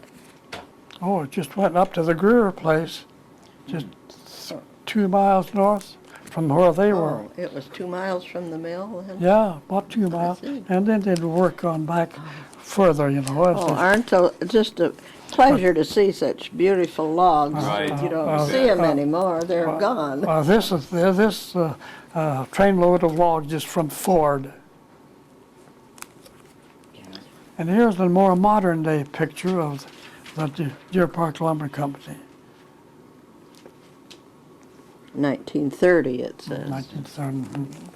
Oh, it just went up to the Greer place, just 2 miles north from where they were. Oh, it was 2 miles from the mill then? Yeah, about 2 miles, see. and then they'd work on back further, you know. Oh, aren't they just a pleasure to see such beautiful logs. Right. You don't see them anymore, they're gone. This trainload of logs is from Ford. And here's a more modern day picture of the Deer Park Lumber Company. 1930 it says. 1930.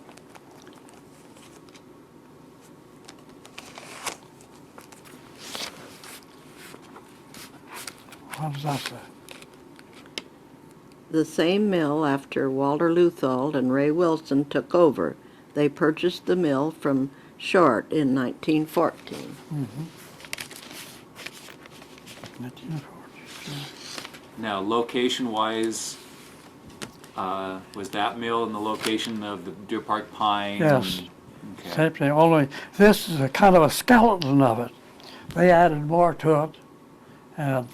What does that say? The same mill after Walter Luthold and Ray Wilson took over. They purchased the mill from Short in 1914. 1940. Now, location-wise, was that mill in the location of the Deer Park Pine? Yes. Okay. Same thing, only this is a kind of a skeleton of it. They added more to it, and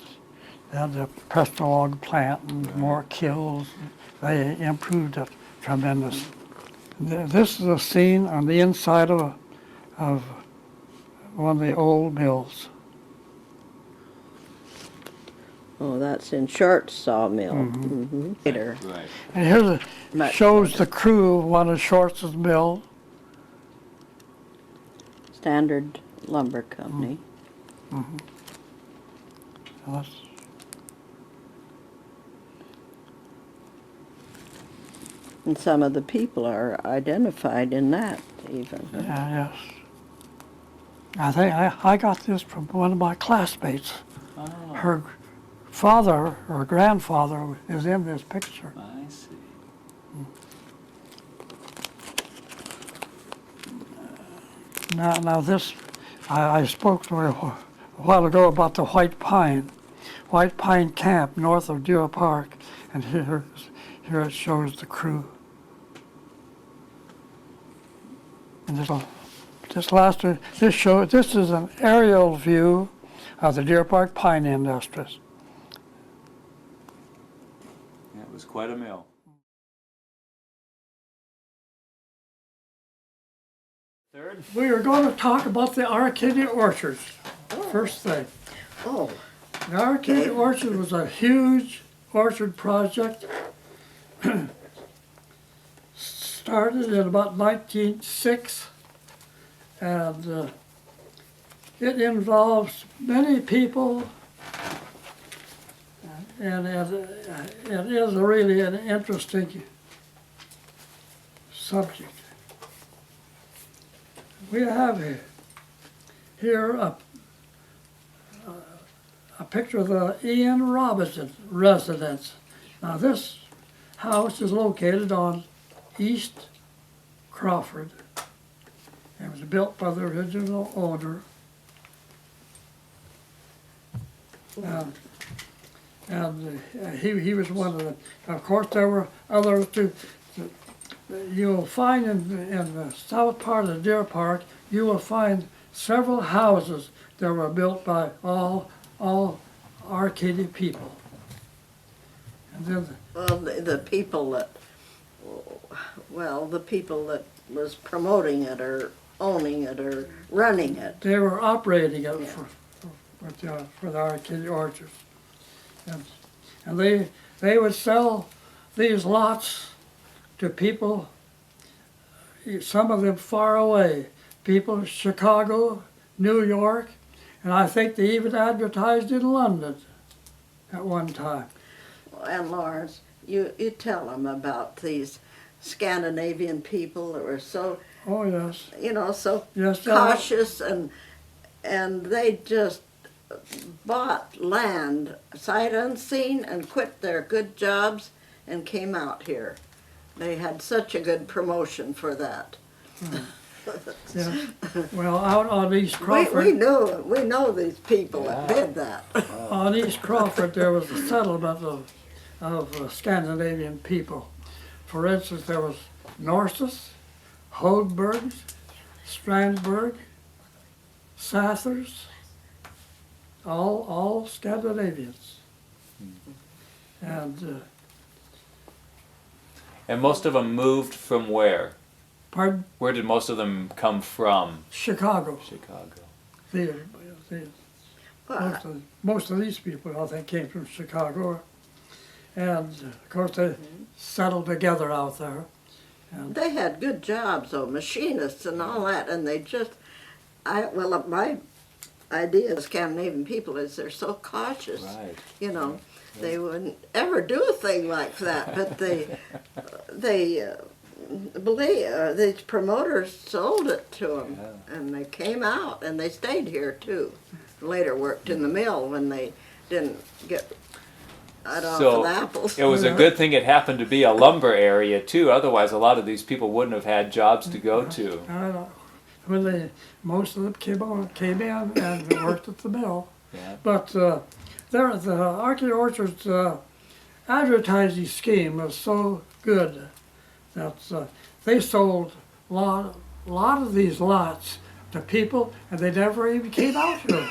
the pressed log plant and more kilns. They improved it tremendously. This is a scene on the inside of one of the old mills. Oh, that's in Short's sawmill. Later. Right. And here Much shows the crew of one of Short's mill. Standard Lumber Company. That's- And some of the people are identified in that even. Yeah, yes. I think I got this from one of my classmates. Oh, Her father or grandfather is in this picture. I see. Now this, I spoke to her a while ago about the White Pine Camp north of Deer Park, and here it shows the crew. And this is an aerial view of the Deer Park pine industries. That was quite a mill. Third? We are going to talk about the Arcadia Orchards, first thing. Oh, The Arcadia Orchard was a huge orchard project. Started in about 1906, and it involves many people, and it is really an interesting subject. We have here a picture of the Ian Robinson residence. Now this house is located on East Crawford. It was built by the original owner. And he was one of them. Of course, there were others too. You'll find in the south part of Deer Park, you will find several houses that were built by all Arcadia people. And then Well, the people that, well, the people that was promoting it or owning it or running it. they were operating it for the Arcadia orchards. And they would sell these lots to people, some of them far away, people in Chicago, New York, and I think they even advertised in London at one time. And Lawrence, you tell them about these Scandinavian people that were so, Oh, yes. you know, so Yes, cautious and they just bought land sight unseen and quit their good jobs and came out here. They had such a good promotion for that. Yeah. Well, out on East We Crawford, know these people that did that. on East Crawford, there was a settlement of Scandinavian people. For instance, there was Norses, Holdbergs, Strandberg, Sathers, all Scandinavians. And And most of them moved from where? pardon, Where did most of them come from? Chicago. Chicago. The, Well, most of these people, I think, came from Chicago. And of course, they settled together out there. they had good jobs though, machinists and all that, and they just, my idea of Scandinavian people is they're so cautious. Right. You know, they wouldn't ever do a thing like that, but these promoters sold it to them, and they came out, and they stayed here too. Later worked in the mill when they didn't get out off So the apples. it was a good thing it happened to be a lumber area too. Otherwise, a lot of these people wouldn't have had jobs to go to. When most of them came in and worked at the mill. Yeah. But the Arcadia Orchards advertising scheme was so good that they sold a lot of these lots to people, and they never even came out here.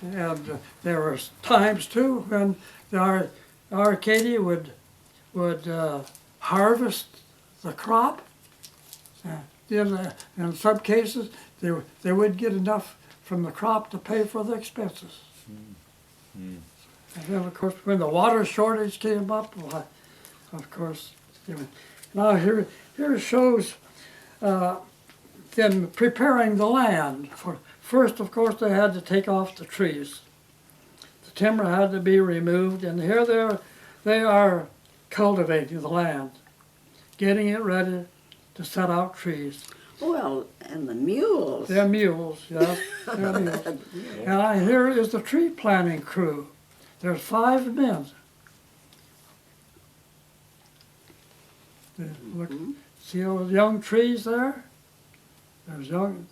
And there were times too when the Arcadia would harvest the crop. In some cases, they wouldn't get enough from the crop to pay for the expenses. And then, of course, when the water shortage came up, well, of course, now here shows them preparing the land. First, of course, they had to take off the trees. The timber had to be removed, and here they are cultivating the land, getting it ready to set out trees. Well, and the mules. They're mules, yes. They're mules. And here is the tree planting crew. There's 5 men. Look, see those young trees there? There's young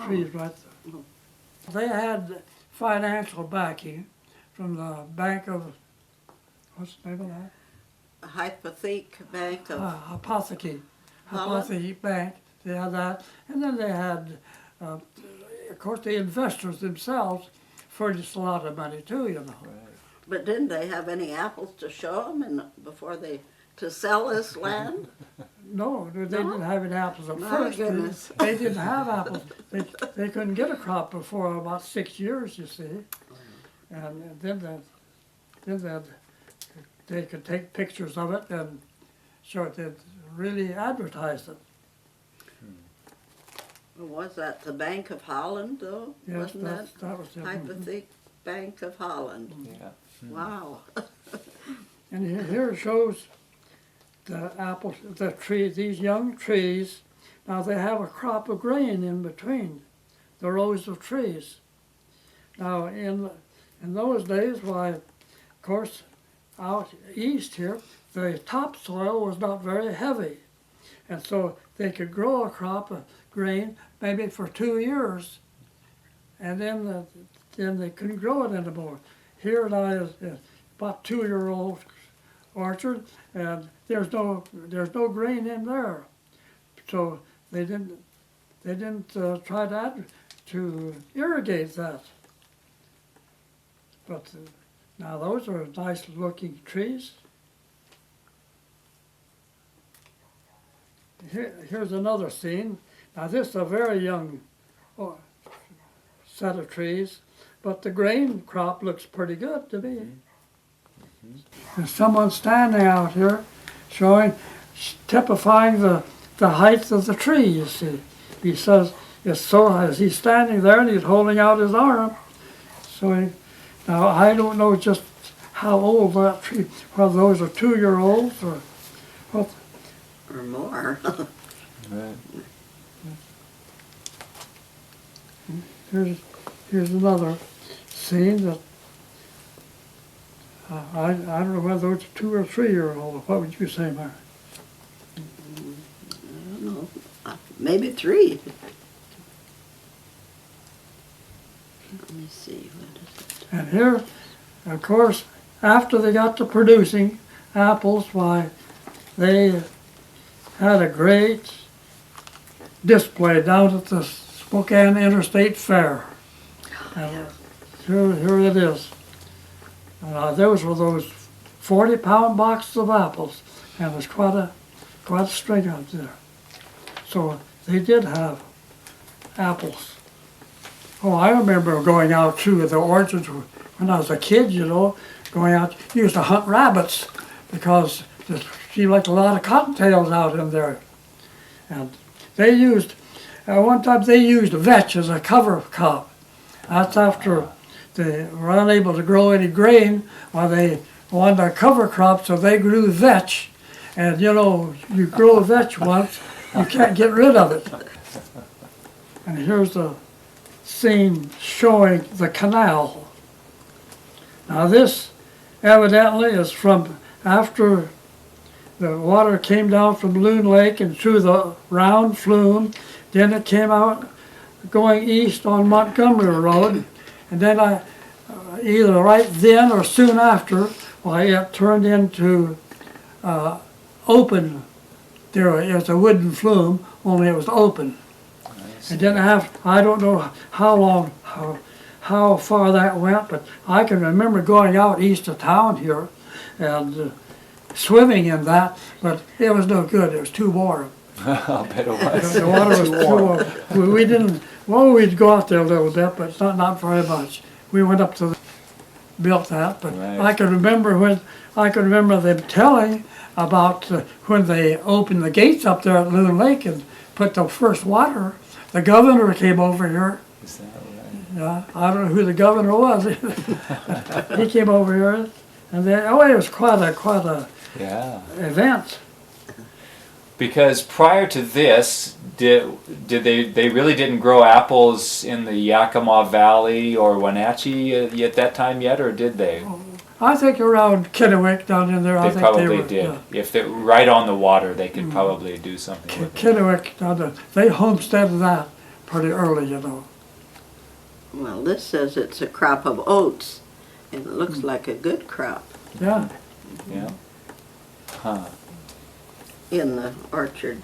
trees right there. They had financial backing from the Bank of, what's the name of that? Hypothetical Bank of Apothecary Bank. They had that, and then they had, of course, the investors themselves furnished a lot of money too, you know. But didn't they have any apples to show them before to sell this land? No, they didn't have any apples at My first. goodness. They didn't have apples. They couldn't get a crop before about 6 years, you see. And then they could take pictures of it and show it. They really advertised it. Was that the Bank of Holland, though? Yes, Wasn't that was it. Hypothetical Bank of Holland? Yeah. Wow. And here shows the apples, the tree, these young trees. Now they have a crop of grain in between the rows of trees. Now in those days, why, of course, out east here, the topsoil was not very heavy, and so they could grow a crop of grain maybe for 2 years, and then then they couldn't grow it anymore. Here it is, about 2-year-old orchard, and there's no grain in there, so they didn't try to irrigate that. But now those are nice looking trees. Here's another scene. Now this is a very young set of trees, but the grain crop looks pretty good to me. There's someone standing out here typifying the height of the tree, you see. He says, it's so, as he's standing there and he's holding out his arm. So now I don't know just how old that tree, whether those are 2-year-olds or what. Or more. Right. Here's another scene that I don't know whether it's 2 or 3-year-old. What would you say, Mary? I don't know. Maybe 3. Let me see. What is it? And here, of course, after they got to producing apples, why, they had a great display down at the Spokane Interstate Fair. And here it is. Those were those 40-pound boxes of apples, and there's quite a string out there. So they did have apples. Oh, I remember going out to the orchards when I was a kid, you know, going out, used to hunt rabbits because there seemed like a lot of cottontails out in there. And they used, one time they used vetch as a cover crop. That's after they were unable to grow any grain while they wanted a cover crop, so they grew vetch. And you know, you grow vetch once, you can't get rid of it. And here's the scene showing the canal. Now this evidently is from after the water came down from Loon Lake and through the round flume, then it came out going east on Montgomery Road, and then either right then or soon after, why, it turned into open. There was a wooden flume, only it was open. It didn't have, I don't know how far that went, but I can remember going out east of town here and swimming in that, but it was no good. It was too warm. I'll bet it was. The water was too warm. We didn't, well, we'd go out there a little bit, but not very much. We went up to built that, but Right. I can remember them telling about when they opened the gates up there at Loon Lake and put the first water. The governor came over here. Is that right? Yeah, I don't know who the governor was. He came over here, and then it was quite a Yeah. event. Because prior to this, did they really didn't grow apples in the Yakima Valley or Wenatchee at that time yet, or did they? I think around Kennewick down in there. I They think probably they were, did. yeah. If they're right on the water, they could probably do something with it. Kennewick down there. They homesteaded that pretty early, you know. Well, this says it's a crop of oats, and it looks like a good crop Yeah. Yeah. Huh. in the orchard.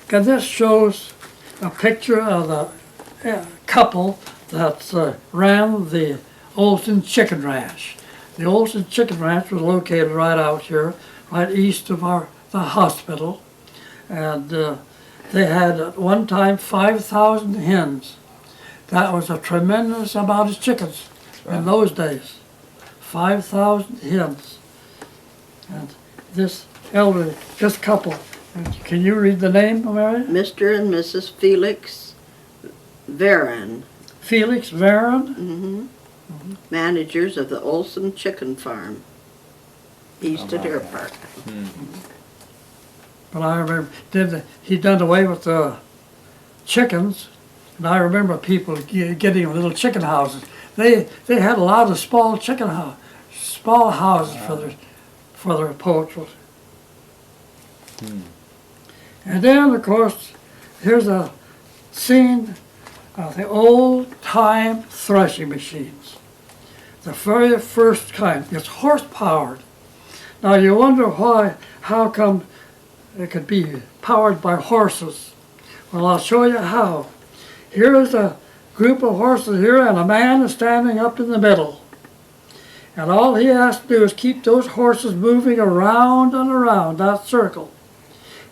And this shows a picture of the couple that ran the Olson Chicken Ranch. The Olson Chicken Ranch was located right out here, right east of the hospital. And they had at one time 5,000 hens. That was a tremendous amount of chickens in those days. 5,000 hens. And this couple, can you read the name, Mary? Mr. and Mrs. Felix Varon, Felix Varon? managers of the Olson Chicken Farm, east of Deer Park. But I remember he done away with the chickens, and I remember people getting little chicken houses. They had a lot of small houses for their poultry. And then, of course, here's a scene the old-time threshing machines. The very first kind. It's horse-powered. Now you wonder how come it could be powered by horses. Well, I'll show you how. Here is a group of horses here, and a man is standing up in the middle. And all he has to do is keep those horses moving around and around that circle.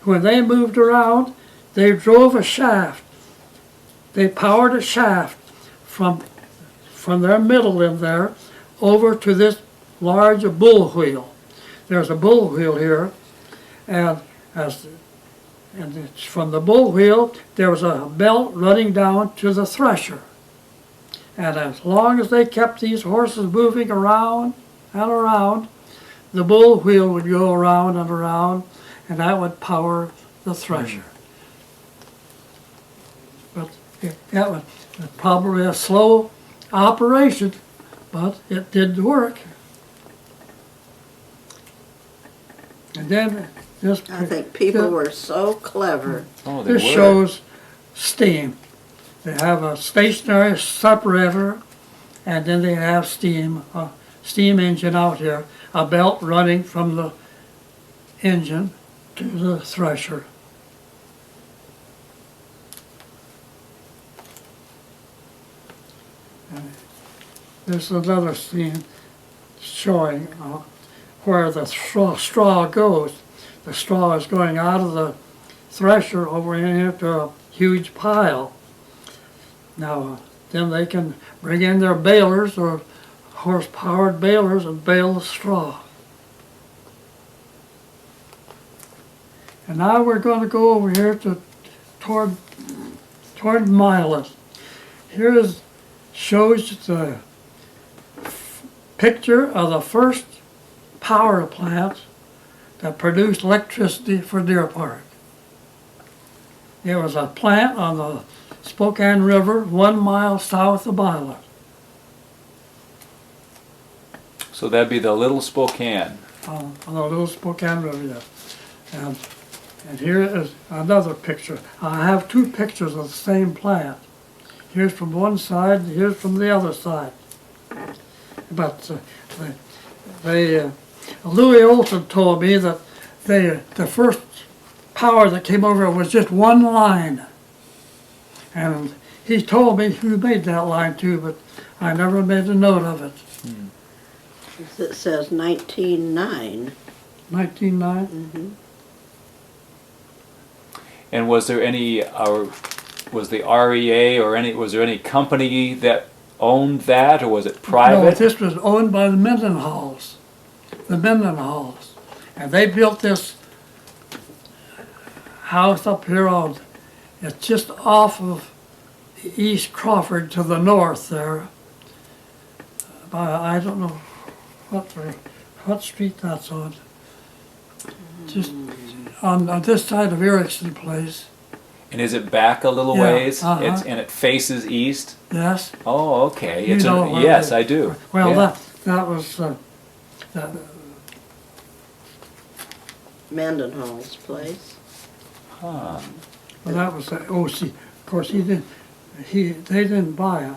When they moved around, they drove a shaft. They powered a shaft from their middle in there over to this large bull wheel. There's a bull wheel here, and it's from the bull wheel there was a belt running down to the thresher. And as long as they kept these horses moving around and around, the bull wheel would go around and around, and that would power the thresher. But that was probably a slow operation, but it did work. And then this, I think people were so clever. Oh, they this were. shows steam. They have a stationary separator, and then they have steam, a steam engine out here, a belt running from the engine to the thresher. And this is another scene showing where the straw goes. The straw is going out of the thresher over into a huge pile. Now, then they can bring in their balers or horse-powered balers and bale the straw. And now we're going to go over here toward Milet. Here shows the picture of the first power plant that produced electricity for Deer Park. It was a plant on the Spokane River, 1 mile south of Milet. So that'd be the Little Spokane. On the little Spokane River, yes. And here is another picture. I have two pictures of the same plant. Here's from one side, and here's from the other side. But Louis Olson told me that the first power that came over was just one line. And he told me who made that line too, but I never made a note of it. It says 1909. 1909? Mm-hmm. And was there any, was the REA or was there any company that owned that, or was it No, private? this was owned by the Mendenhalls. The Mendenhalls. And they built this house up here on, it's just off of East Crawford to the north there. I don't know what street that's on. Just on this side of Erickson Place. And is it back a little Yeah, ways? uh-huh. And it faces east? Yes. Oh, okay. You know where Yes, it- I do. Well, Yeah. that was Mendenhall's place. Huh. well, that was the OC. Of course, they didn't buy it.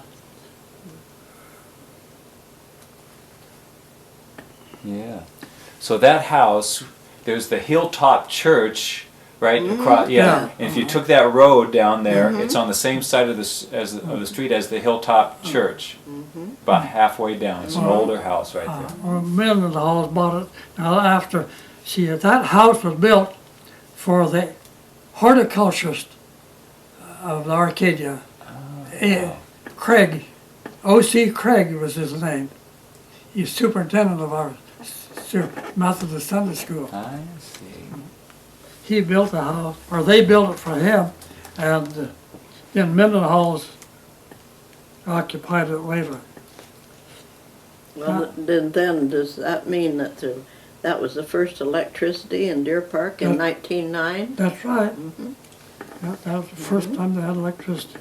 Yeah. So that house, there's the Hilltop Church, right? Across, Yeah. And if you took that road down there, it's on the same side of the street as the Hilltop Church, about halfway down. It's an older house right there. Well, Mendenhalls bought it. Now after, see, that house was built for the horticulturist of Arcadia. Craig, O.C. Craig was his name. He's superintendent of our Methodist Sunday School. I see. He built the house, or they built it for him, and then Mendenhalls occupied it later. Well, then does that mean that that was the first electricity in Deer Park in That- 1909? That's right. That was the first time they had electricity.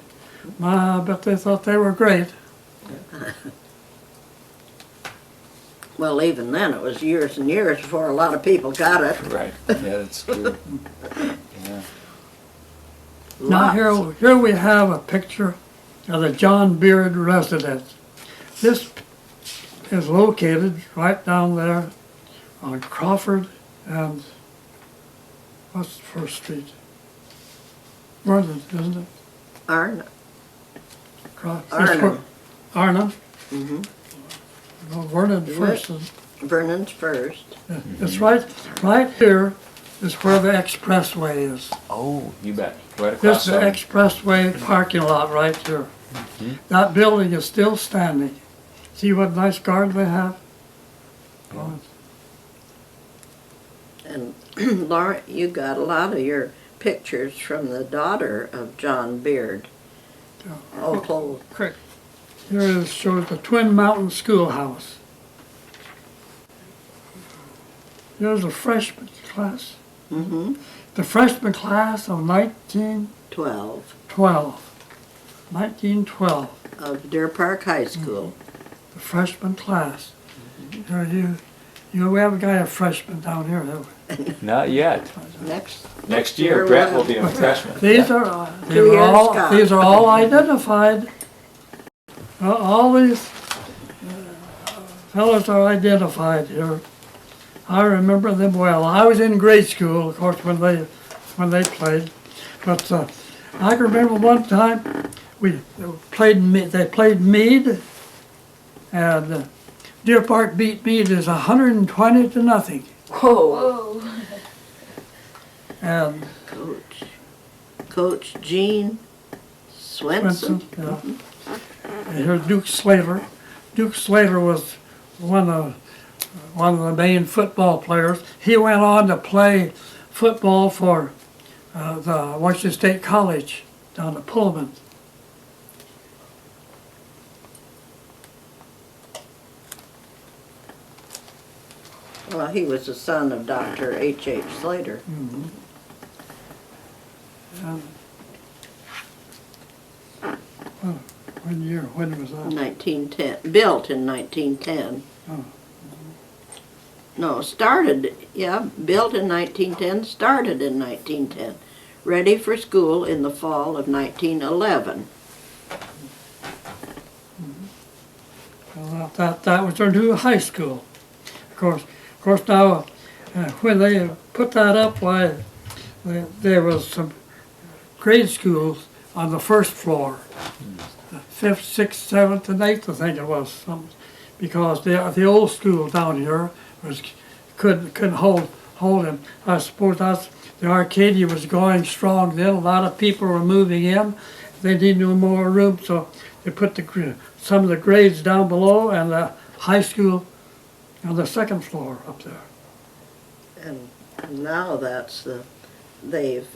I bet they thought they were great. Well, even then, it was years and years before a lot of people got it. Right. Yeah, that's true. Yeah. Now Lots. here we have a picture of the John Beard residence. This is located right down there on Crawford and what's the first street? Vernon, isn't it? Arna. Arnhem. Arnhem? Mm-hmm. No, Vernon first. Vernon's first. It's right here is where the expressway is. Oh, you bet. Right This across is the from. expressway parking lot right here. That building is still standing. See what nice garden they have? Oh, And Laura, you got a lot of your pictures from the daughter of John Beard. Oh, quick. Here it shows the Twin Mountain Schoolhouse. Here's a freshman class. mm-hmm. The freshman class of 1912. 12 1912. of Deer Park High School. The freshman class. Here we haven't got a freshman down here, have we? Not yet. Next Year, year Brett we'll will be a have- freshman. These are all identified. All these fellows are identified here. I remember them well. I was in grade school, of course, when they played. But I can remember one time they played Meade, and Deer Park beat Meade is 120-0. Whoa. And Coach Gene Swenson. yeah. And here's Duke Slater. Duke Slater was one of the main football players. He went on to play football for the Washington State College down at Pullman. Well, he was the son of Dr. H.H. Slater. And, when was that? 1910, built in 1910. Oh. No, built in 1910, started in 1910. Ready for school in the fall of 1911. Well, that was their new high school. Of course now, when they put that up, why, there was some grade schools on the first floor. 5th, 6th, 7th, and 8th, I think it was, because the old school down here couldn't hold him. I suppose the Arcadia was going strong then. A lot of people were moving in. They needed more room, so they put some of the grades down below and the high school on the second floor up there. And now they've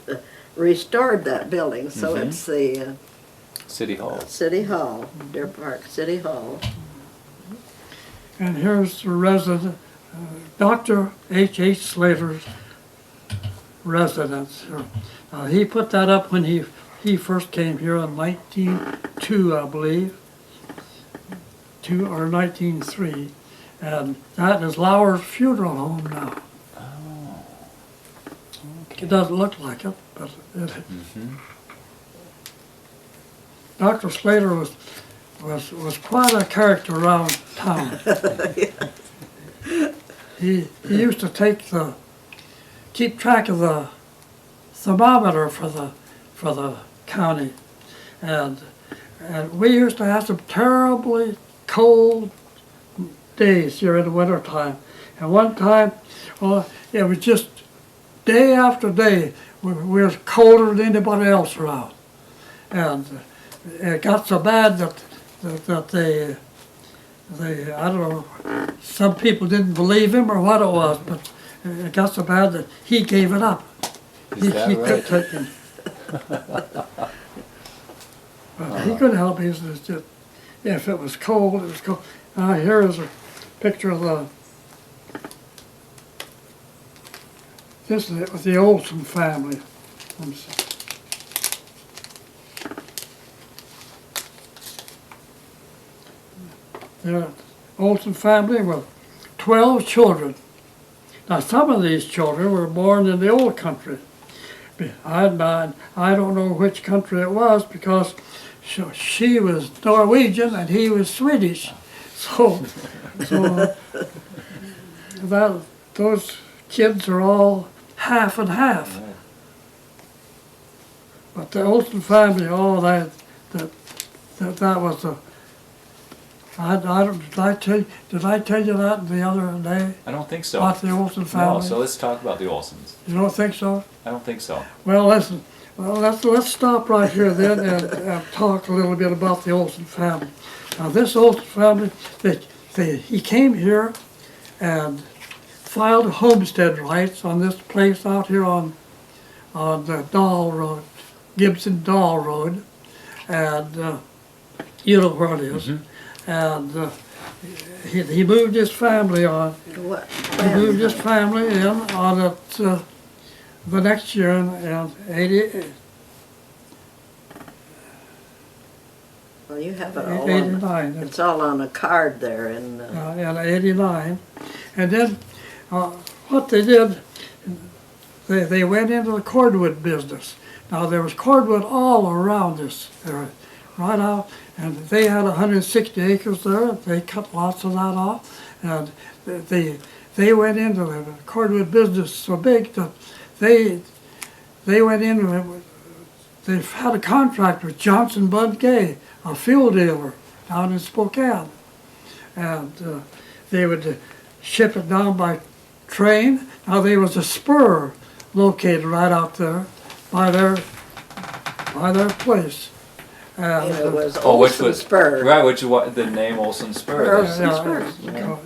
restored that building, so it's the City Hall. City Hall, Deer Park City Hall. And here's the resident, Dr. H.H. Slater's residence. He put that up when he first came here in 1902, I believe, 2 or 1903, and that is Lauer's funeral home now. Oh. It doesn't look like it, but it. Dr. Slater was quite a character around town. He used to keep track of the thermometer for the county, and we used to have some terribly cold days here in the winter time. And one time, well, it was just day after day we were colder than anybody else around, and it got so bad that they I don't know, some people didn't believe him or what it was, but it got so bad that he gave it up. Is that he right? quit taking. But he couldn't help it. He was just, if it was cold, it was cold. Here is a picture of this is the Olson family. The Olson family with 12 children. Now some of these children were born in the old country. I don't know which country it was because so she was Norwegian and he was Swedish. So that those kids are all half and half. Right. But the Olsen family, oh, that was a. I don't. Did I tell you that the other day I don't think so. about the Olsen No, family? so let's talk about the Olsons. You don't think so? I don't think so. Well, listen. Well, let's stop right here then and talk a little bit about the Olsen family. Now, this Olsen family, he came here and filed homestead rights on this place out here on the Dahl Road, Gibson Dahl Road, and you know where it is. And he moved his family on. What? He moved his family in on it the next year in 80. Well, you have it all 89. It's all on a card there, and In 89. And then what they did, they went into the cordwood business. Now there was cordwood all around this area, right out, and they had 160 acres there. They cut lots of that off, and they went into the cordwood business so big that they went in. They had a contract with Johnson Bud Gay, a fuel dealer down in Spokane, and they would ship it down by train. Now there was a spur located right out there by their place. And, it was Oh, which Olsen was Spur. right? Which what the name Olsen Spur? Olsen Spur. yeah.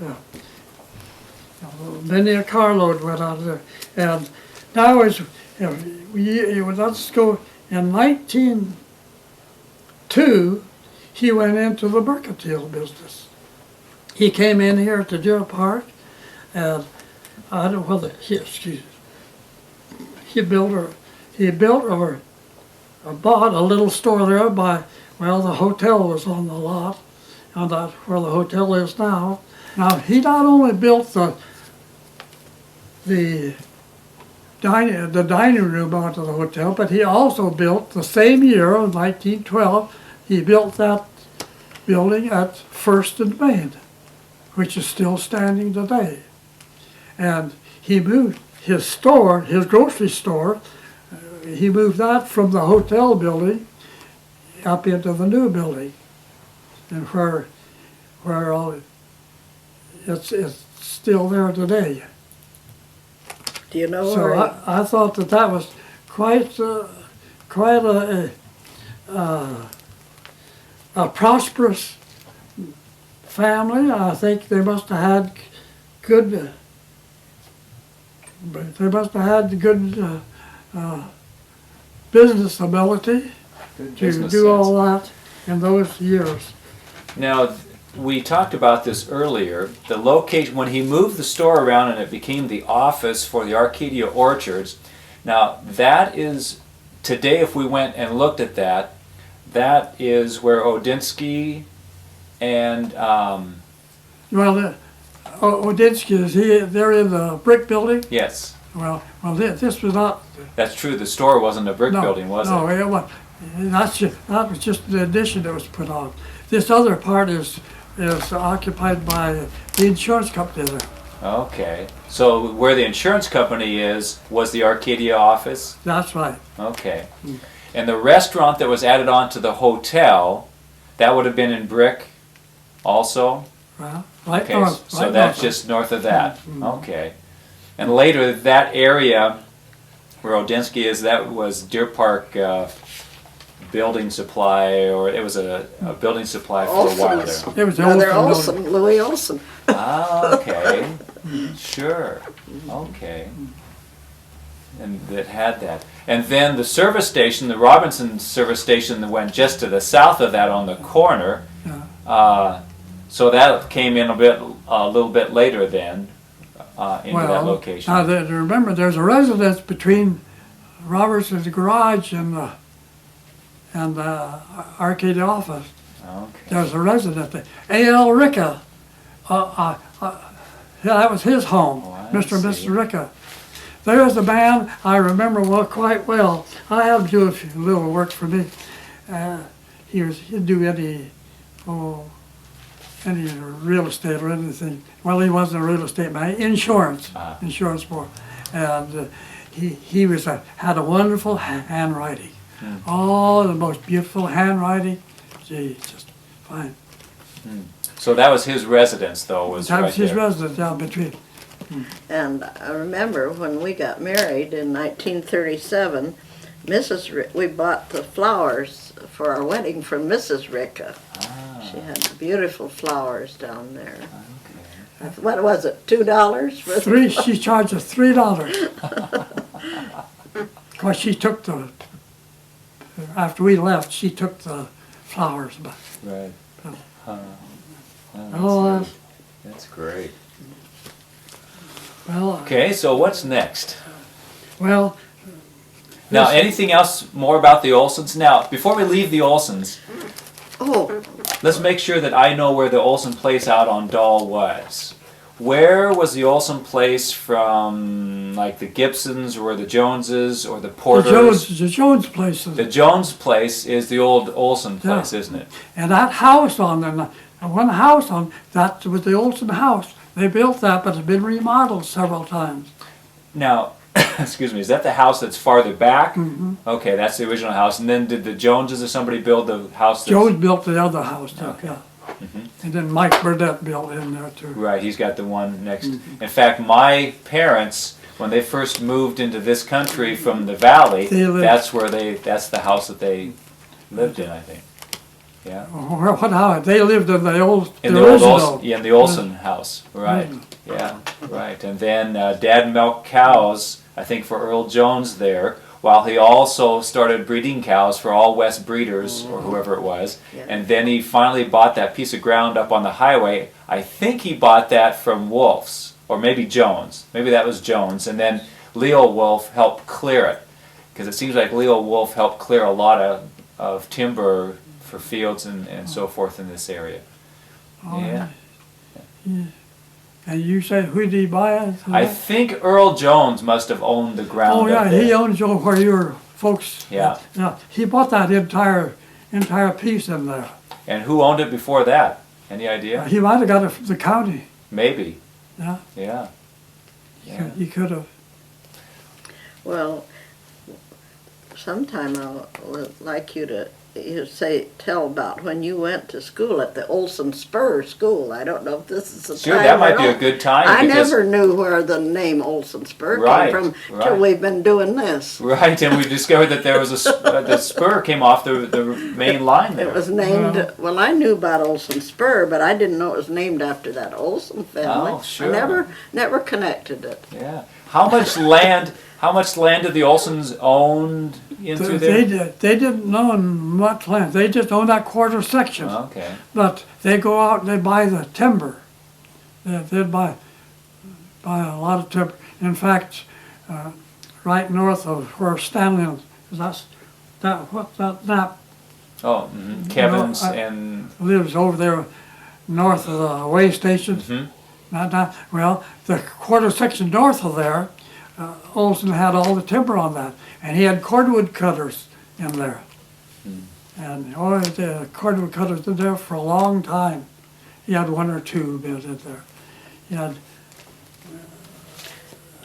Many a carload went out of there, and now let's go. In 1902, he went into the mercantile business. He came in here to Deer Park, and I don't know whether he bought a little store there by, well, the hotel was on the lot, and that's where the hotel is now. Now, he not only built the dining room onto the hotel, but he also built, the same year, in 1912, he built that building at First and Main, which is still standing today. And he moved his store, his grocery store, he moved that from the hotel building up into the new building, and where all it's still there today. Do you know So where? I thought that was quite a prosperous family. I think they must have had good. They must have had good business ability Good to business do sense. all that in those years. Now, we talked about this earlier. The location, when he moved the store around and it became the office for the Arcadia Orchards. Now, that is, today if we went and looked at that, that is where Odinsky and, Well, Odinsky is they're in the brick building. yes, Well, this was not. that's true. The store wasn't a brick No, building, was no, it? it was. That was just the addition that was put on. This other part is occupied by the insurance company there. Okay. So where the insurance company is, was the Arcadia office? That's right. Okay. And the restaurant that was added on to the hotel, that would have been in brick also? Well, right Okay, north. so right that's north. just north of that. Okay. And later, that area where Odinsky is, that was Deer Park Building Supply, or it was a building supply for a while Olsen's. there. It was the No, they're Olsen building. Olsen, Louis Olsen. Ah, okay. Sure. Okay. And that had that. And then the service station, the Robinson service station that went just to the south of that on the corner. So that came in a little bit later then into that location. Now remember, there's a residence between Robertson's garage and the arcade office. Okay. There's a resident there. A.L. Ricca. That was his home, Oh, I Mr. and see. Mrs. Ricca. There's a man I remember quite well. I had him do a little work for me. he'd do any real estate or anything. Well, he wasn't a real estate man, insurance for, and he had a wonderful handwriting. Oh, the most beautiful handwriting. Gee, just fine. So that was his residence, though, was That right was his there. residence down between. And I remember when we got married in 1937, we bought the flowers for our wedding from Mrs. Ricka. She had beautiful flowers down there. What was it, $2? For Three. She charged us $3. Of course, she took after we left, she took the flowers, but Right. oh, That's great. well, Okay, so what's next? well. Now, this- anything else more about the Olsons? Now, before we leave the Olsons, Oh, let's make sure that I know where the Olson place out on Dahl was. Where was the Olson place from, like the Gibsons or the Joneses or the Porters? The Jones place, The Jones place is the old Olson place, Yeah. isn't it? and that house on there, one house on that was the Olson house. They built that, but it's been remodeled several times. Now, excuse me, is that the house that's farther back? Okay, that's the original house. And then did the Joneses or somebody build the house that's... Jones built the other house too, Okay. yeah. And then Mike Burdett built in there too. Right, he's got the one next. In fact, my parents, when they first moved into this country from the valley, They lived- that's the house that they lived in, I think. Yeah. What house? They lived in the old, In the the old original. Olson, yeah, in the Olson house, right? Yeah, right. And then Dad milked cows, I think, for Earl Jones there, while he also started breeding cows for all West breeders or whoever it was. Yeah. And then he finally bought that piece of ground up on the highway. I think he bought that from Wolf's, or maybe Jones. Maybe that was Jones. And then Leo Wolf helped clear it, because it seems like Leo Wolf helped clear a lot of timber for fields and so forth in this area. Oh, Yeah. And you say, who did he buy it? I think Earl Jones must have owned the ground. Oh, yeah, up there. he owns where your folks. Yeah. Yeah, he bought that entire piece in there. And who owned it before that? Any idea? He might have got it from the county. Maybe. Yeah, Yeah. Yeah. he could have. well, sometime I'll like you to tell about when you went to school at the Olson Spur School. I don't know if this is the Sure, time that or might be a not. good time. I because- never knew where the name Olson Spur Right, came from right. till we've been doing this. Right, and we discovered that there was the spur came off the main line there. It was named, well, I knew about Olson Spur, but I didn't know it was named after that Olson family. Oh, sure. I never connected it. Yeah. How much land? How much land did the Olsons own in through there? They didn't own much land. They just owned that quarter section. Okay. But they go out and they buy the timber. They'd buy a lot of timber. In fact, right north of where Stanley is, that Oh, Kevin's I- and lives over there north of the way station. Well, the quarter section north of there, Olson had all the timber on that, and he had cordwood cutters in there. And the cordwood cutters in there for a long time. He had one or two built in there. He had,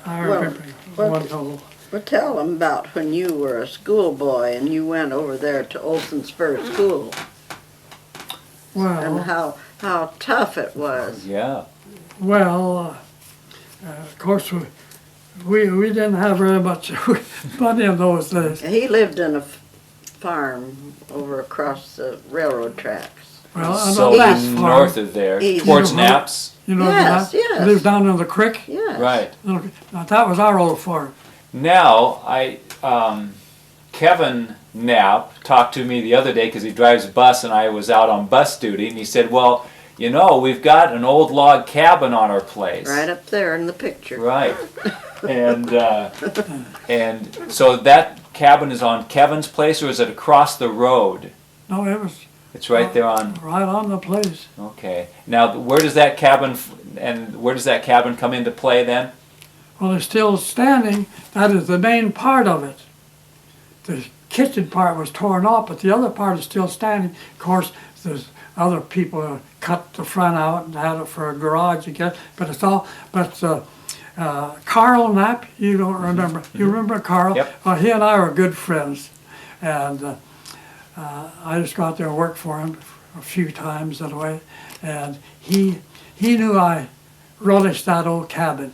I Well, remember well, one fellow. Well, tell them about when you were a schoolboy and you went over there to Olson Spur School and Well, how tough it was. yeah. of course, we didn't have very much money in those days. He lived in a farm over across the railroad tracks. Well, on So the last farm, north of there, East. towards You know how- Naps. you know, Yes, that yes. lived down in the creek. Yes. Right. Now, that was our old farm. Now, Kevin Knapp talked to me the other day because he drives a bus and I was out on bus duty, and he said, well, you know, we've got an old log cabin on our place. Right up there in the picture. Right. And so that cabin is on Kevin's place, or is it across the road? No, it was It's right there on, right on the place. okay. Now, where does that cabin come into play then? Well, it's still standing. That is the main part of it. the kitchen part was torn off, but the other part is still standing. Of course, there's other people who cut the front out and had it for a garage again, but it's all, but Carl Knapp, you don't remember, you remember Carl? Yep. Well, he and I were good friends, and I just got there and worked for him a few times that way, and he knew I relished that old cabin.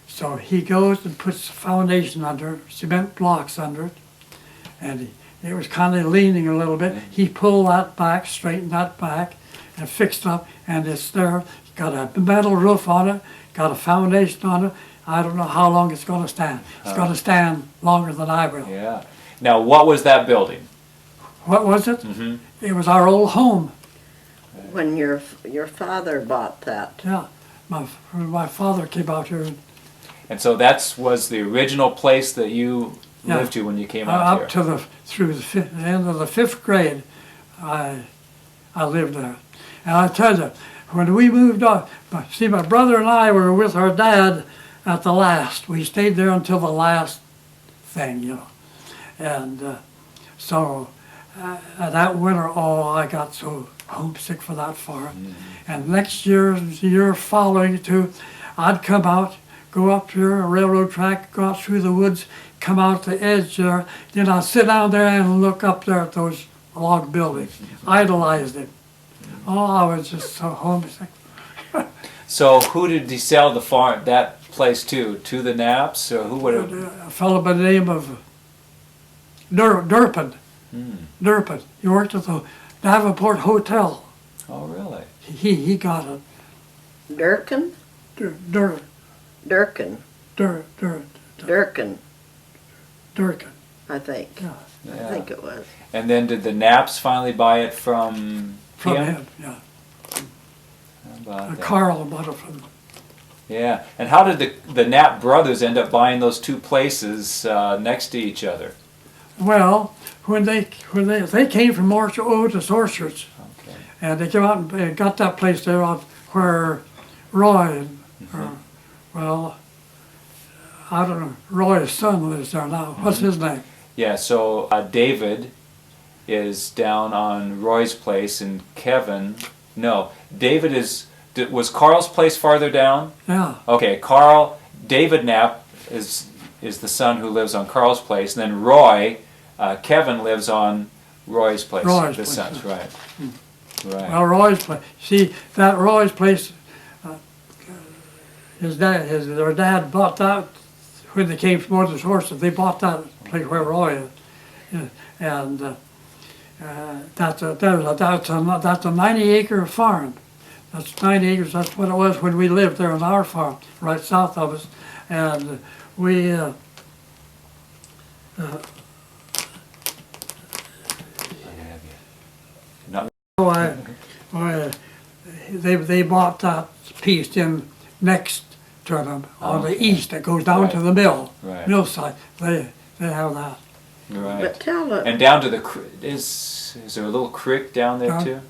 So he goes and puts the foundation under it, cement blocks under it, and it was kind of leaning a little bit. He pulled that back, straightened that back, and fixed up, and it's there. Got a metal roof on it, got a foundation on it. I don't know how long it's going to stand. It's going to stand longer than I will. Yeah. Now, what was that building? What was it? Mm-hmm. It was our old home. When your father bought that. Yeah, my father came out here And so that was the original place that you Yeah. lived to when you came out here. up to through the end of the 5th grade. I lived there, and I tell you, when we moved on, see, my brother and I were with our dad at the last. We stayed there until the last thing, you know, and so that winter, oh, I got so homesick for that farm. And next year, the year following too, I'd come out, go up here, a railroad track, go out through the woods, come out the edge there, then I'd sit down there and look up there at those log buildings, idolized it. Oh, I was just so homesick. So who did he sell the farm, that place to? To the Knapps, or who would have? A fellow by the name of Durpin. Durpin. He worked at the Davenport Hotel. Oh, really? He got it. Durkin? Durkin. Durkin. Durkin. I think. Yeah. I think it was. And then did the Knapps finally buy it from From him? him, yeah. How about that? Carl bought it from him. Yeah. And how did the Knapp brothers end up buying those two places next to each other? Well, when they came from Otis Orchards, Okay. and they came out and got that place there on where Roy, well, I don't know, Roy's son lives there now. What's his name? Yeah, so David is down on Roy's place, and Kevin, no, David was Carl's place farther down? Yeah. Okay, David Knapp is the son who lives on Carl's place, and then Kevin lives on Roy's place. Roy's the place, sons, yeah. right. Right. Well, Roy's place. See, that Roy's place, their dad bought that when they came from Otis Horses. They bought that place where Roy is. Yeah. And that's a 90-acre farm. That's 90 acres. That's what it was when we lived there on our farm, right south of us. And we they bought that piece in next to them on the east that goes down to the mill, Right. mill side. They have that. Right. But tell it. And down to the is there a little creek down there Down- too?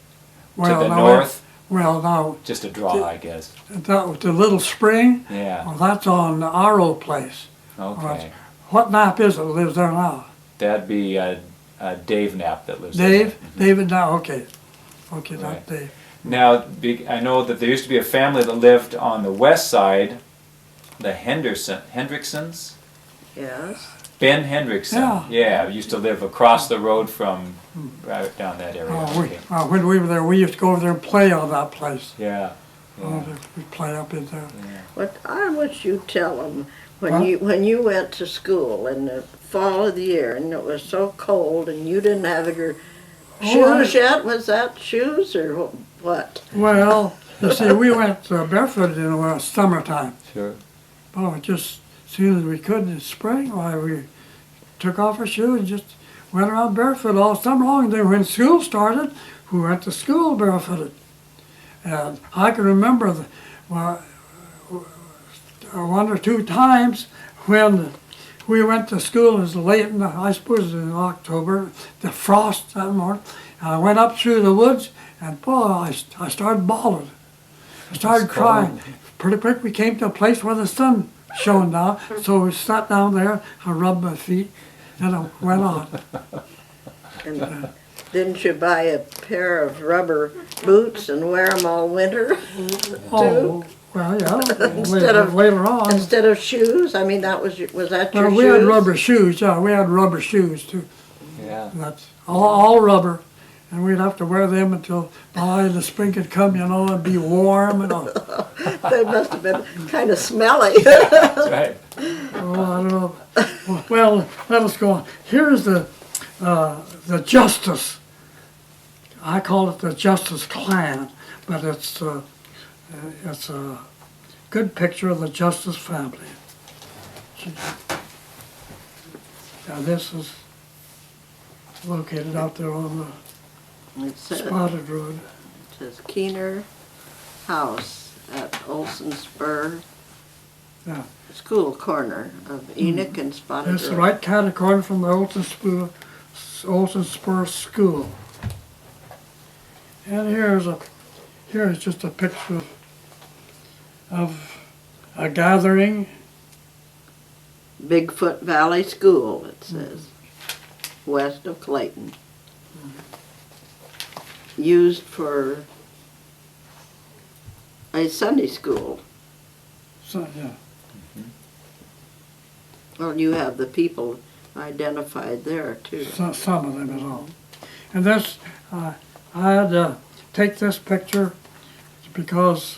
Well, to the now, north? Well, now Just a draw, I guess. that the little spring. Yeah. Well, that's on our old place. Okay. What Knapp is it lives there now? That'd be Dave Knapp that lives there. Dave? David now? Okay. Okay, Right. that's Dave. Now, I know that there used to be a family that lived on the west side, the Hendricksons. Yes. Ben Hendrickson. Yeah. Used to live across the road from right down that area. Okay. When we were there, we used to go over there and play on that place. Yeah. Yeah. We'd play up in there. What I wish you'd tell them when Huh? you went to school in the fall of the year and it was so cold and you didn't have your shoes yet. Was that shoes or what? Well, you see, we went barefoot in the summertime. Sure. Oh, just as soon as we could in the spring, why we took off our shoes and just went around barefoot all summer long. And then when school started, we went to school barefooted. And I can remember one or two times when we went to school, it was late in I suppose in October, the frost that morning. I went up through the woods and boy, I started bawling. I started crying. Pretty quick we came to a place where the sun shone down, so we sat down there, I rubbed my feet, and I went on. And didn't you buy a pair of rubber boots and wear them all winter? Oh, well, yeah, Instead of- later on. Instead of shoes? I mean, was that your Well, shoes? we had rubber shoes, yeah, we had rubber shoes too. Yeah. That's all rubber. And we'd have to wear them until the spring could come, you know, and be warm and all. They must have been kind of smelly. That's right. Oh, I don't know. Well, let us go on. Here's the Justice. I call it the Justice Clan, but it's a good picture of the Justice family. Now this is located out there on the It says Spotted Road. Keener House at Olson Spur Yeah. School corner of Enoch and Spotted It's the Road. right kind of corner from the Olson Spur School. And here's just a picture of a gathering. Bigfoot Valley School, it says, west of Clayton. Used for a Sunday school. So, yeah. Well, you have the people identified there too. Some of them at all. And this, I had to take this picture because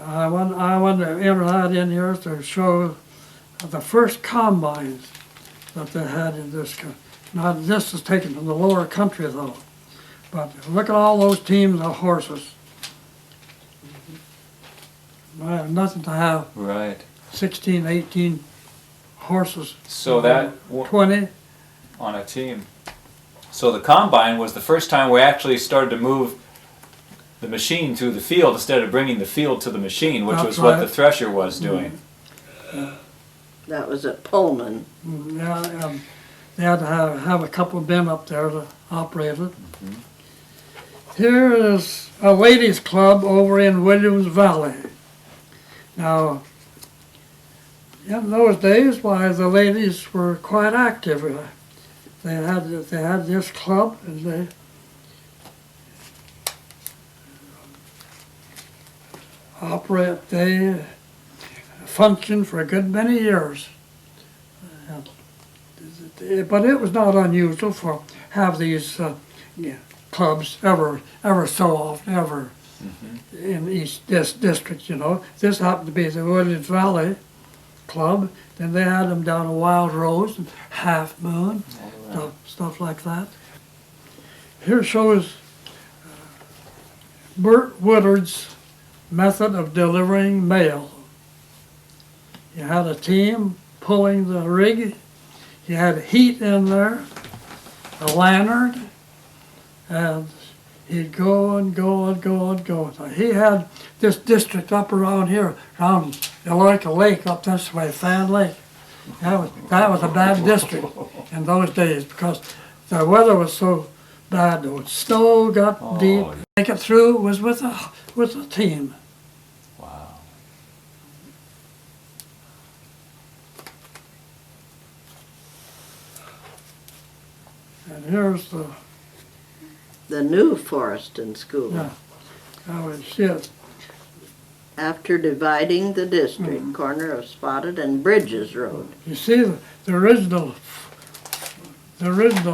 I wanted to enter that in here to show the first combines that they had in this country. Now, this is taken from the lower country though. But look at all those teams of horses. I have nothing to have Right. 16, 18 horses. So that 20. on a team. So the combine was the first time we actually started to move the machine through the field instead of bringing the field to the machine, which That's was what right. the thresher was doing. That was at Pullman. Yeah, they had to have a couple of men up there to operate it. Here is a ladies' club over in Williams Valley. Now, in those days, why the ladies were quite active. They had this club, and they functioned for a good many years. But it was not unusual for have these clubs ever so often, in each district, you know. This happened to be the Williams Valley Club. Then they had them down at Wild Rose and Half Moon, stuff like that. Here shows Burt Woodard's method of delivering mail. You had a team pulling the rig. You had heat in there, a lantern, and he'd go and go and go and go. So he had this district up around here, around Eloika Lake up this way, Fan Lake. That was a bad district in those days because the weather was so bad. The snow got deep. Make it through was with a team. Wow. And here's The new Forreston School. yeah, how it shit. After dividing the district, corner of Spotted and Bridges Road. You see, the original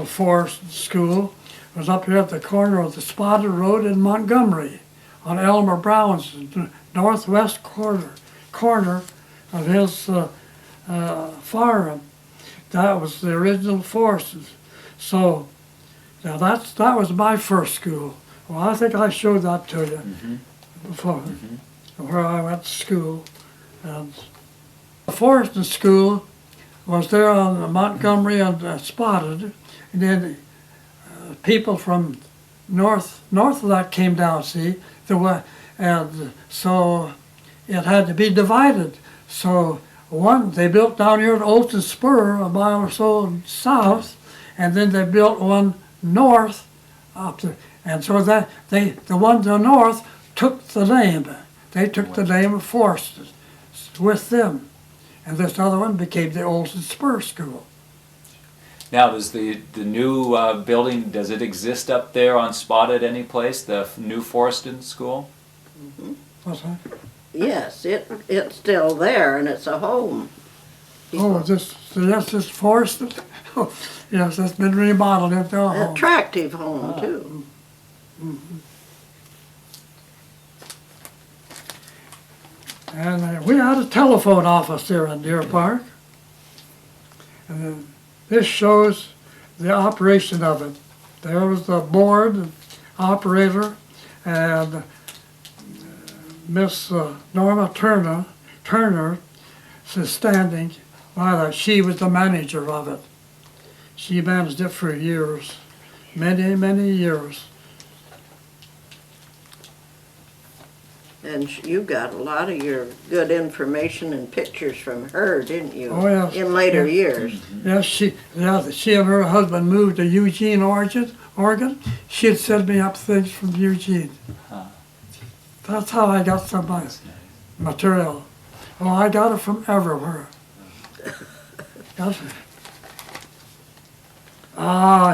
Forest School was up here at the corner of the Spotted Road in Montgomery, on Elmer Brown's northwest corner of his farm. That was the original Forest. So now that was my first school. Well, I think I showed that to you before, where I went to school. And the Forest School was there on the Montgomery and Spotted, and then people from north of that came down. See, and so it had to be divided. So one they built down here at Olson Spur, a mile or so south, and then they built one north up there. And so that the one to the north took the name. They took the name of Forest with them. And this other one became the Olson Spur School. Now, does the new building, does it exist up there on Spotted any place, the new Foreston School? What's that? Yes, it's still there and it's a home. Oh, this forest, yes, it's been remodeled into a home. Attractive home too. And we had a telephone office there in Deer Park. And this shows the operation of it. There was the board, operator, and Miss Norma Turner is standing by that. She was the manager of it. She managed it for years, many, many years. And you got a lot of your good information and pictures from her, didn't you? Oh, yes. In later Yeah. years. Yes, she and her husband moved to Eugene, Oregon. She'd send me up things from Eugene. That's how I got some of my material. Oh, I got it from everywhere.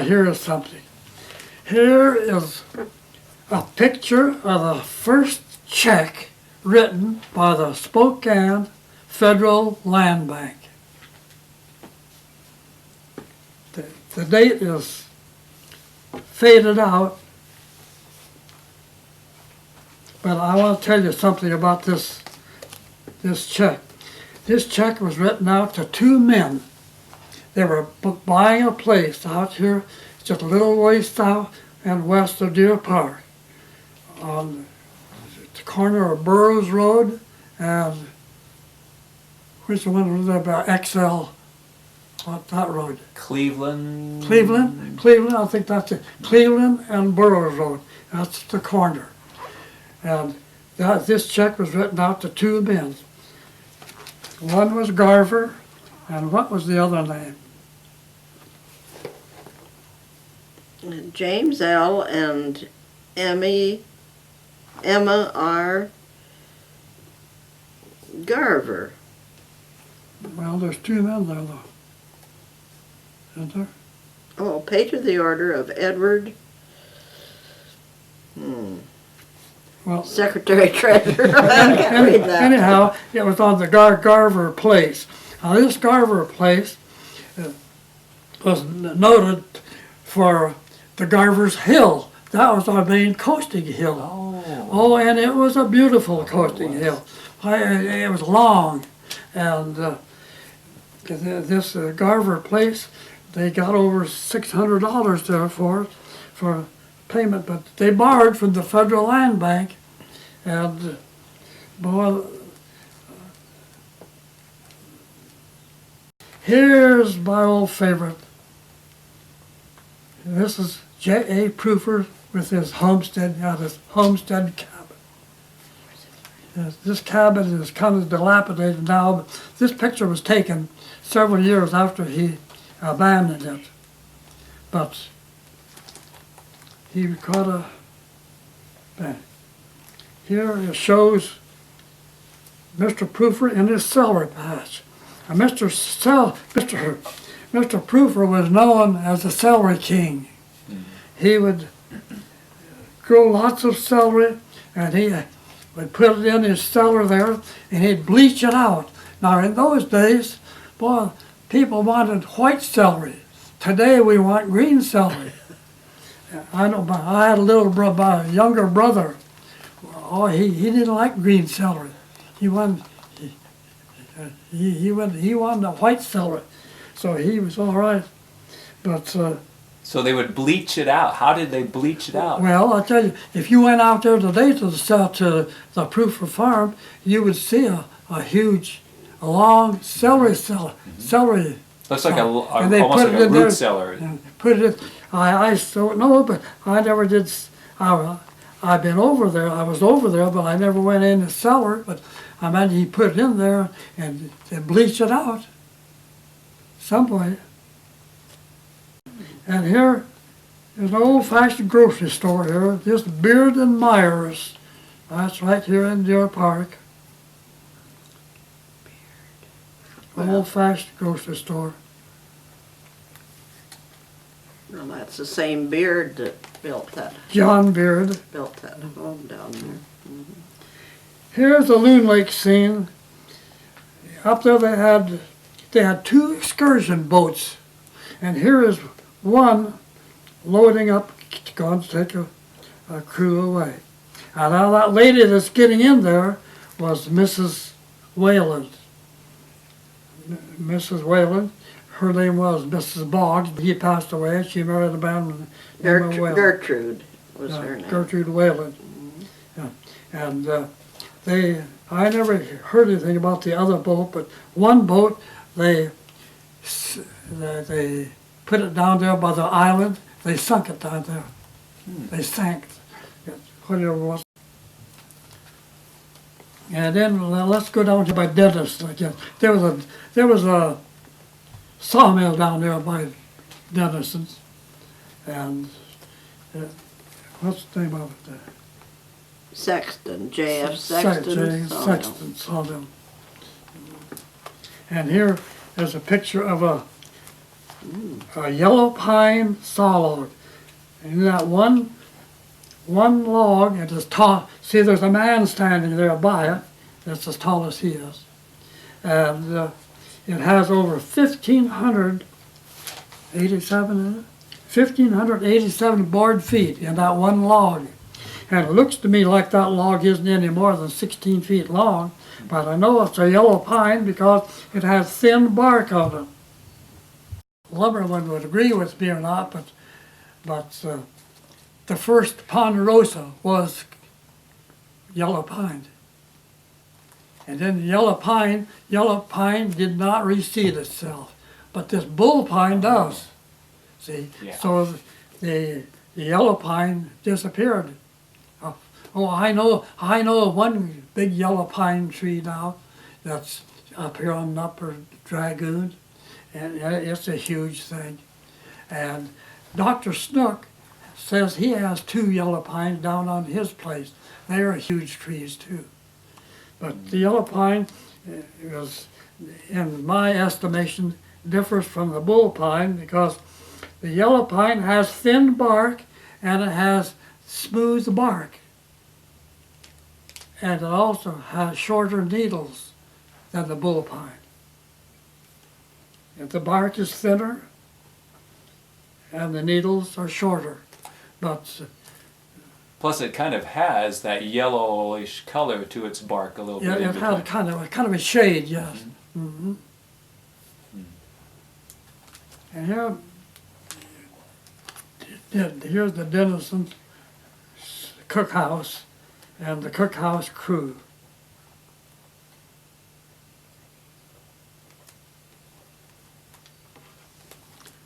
Here's something. Here is a picture of the first check written by the Spokane Federal Land Bank. The date is faded out, but I want to tell you something about this check. This check was written out to two men. They were buying a place out here, just a little ways south and west of Deer Park, on the corner of Burroughs Road and which one was about XL? What that road? Cleveland? Cleveland, I think that's it. Cleveland and Burroughs Road. That's the corner. And this check was written out to two men. One was Garver, and what was the other name? James L. and Emma R. Garver. Well, there's two men there, though. Isn't there? Oh, pay to the order of Edward. Well, Secretary Treasurer. I can't read that. anyhow, it was on the Garver Place. Now, this Garver Place was noted for the Garver's Hill. That was our main coasting hill. Oh, and it was a beautiful coasting hill. It was long, and this Garver Place, they got over $600 there for payment, but they borrowed from the Federal Land Bank, and boy, here's my old favorite. This is J.A. Proofer with his homestead, his homestead cabin. This cabin is kind of dilapidated now, but this picture was taken several years after he abandoned it. But he caught a bang. Here it shows Mr. Proofer in his celery patch. And Mr. Proofer was known as the celery king. He would grow lots of celery, and he would put it in his cellar there, and he'd bleach it out. Now in those days, boy, people wanted white celery. Today we want green celery. I had a younger brother. Oh, he didn't like green celery. He wanted the white celery, so he was all right. But So they would bleach it out. How did they bleach it out? well, I'll tell you, if you went out there today to the Proofer farm, you would see a huge, long celery. Looks like And they almost put like it a in root there cellar. and put it. I don't know, but I never did. I've been over there. I was over there, but I never went in the cellar. But I mean, he put it in there and bleached it out some way. And here is an old-fashioned grocery store here. This Beard and Myers. That's right here in Deer Park. Old-fashioned grocery store. And that's the same Beard that built that John Beard. home down there. Here's the Loon Lake scene. Up there they had 2 excursion boats, and here is one loading up to go and take a crew away. And now that lady that's getting in there was Mrs. Wayland. Mrs. Wayland, her name was Mrs. Boggs. He passed away. She married a man named Wayland. Gertrude was her name. Gertrude Wayland. Yeah. And I never heard anything about the other boat, but one boat, they put it down there by the island. They sunk it down there. They sank it, whatever it was. And then let's go down to by Dennis again. There was a sawmill down there by Dennison's, and what's the name of it? Sexton, J.F. Sexton. Sexton sawmill. And here is a picture of a yellow pine saw log. And that one log, it is tall. See, there's a man standing there by it. That's as tall as he is. And it has over 1,587 board feet in that one log. And it looks to me like that log isn't any more than 16 feet long, but I know it's a yellow pine because it has thin bark on it. Lumberman would agree with me or not, but the first ponderosa was yellow pine. And then yellow pine did not reseed itself, but this bull pine does. See, Yeah. so the yellow pine disappeared. Oh, I know of one big yellow pine tree now that's up here on Upper Dragoon, and it's a huge thing. And Dr. Snook says he has 2 yellow pines down on his place. They are huge trees too. But the yellow pine is, in my estimation, differs from the bull pine because the yellow pine has thin bark and it has smooth bark. And it also has shorter needles than the bull pine. If the bark is thinner and the needles are shorter, but Plus, it kind of has that yellowish color to its bark a little yeah, bit. in it had between. kind of a shade, yes. Mm-hmm. And here's the Dennison cookhouse and the cookhouse crew.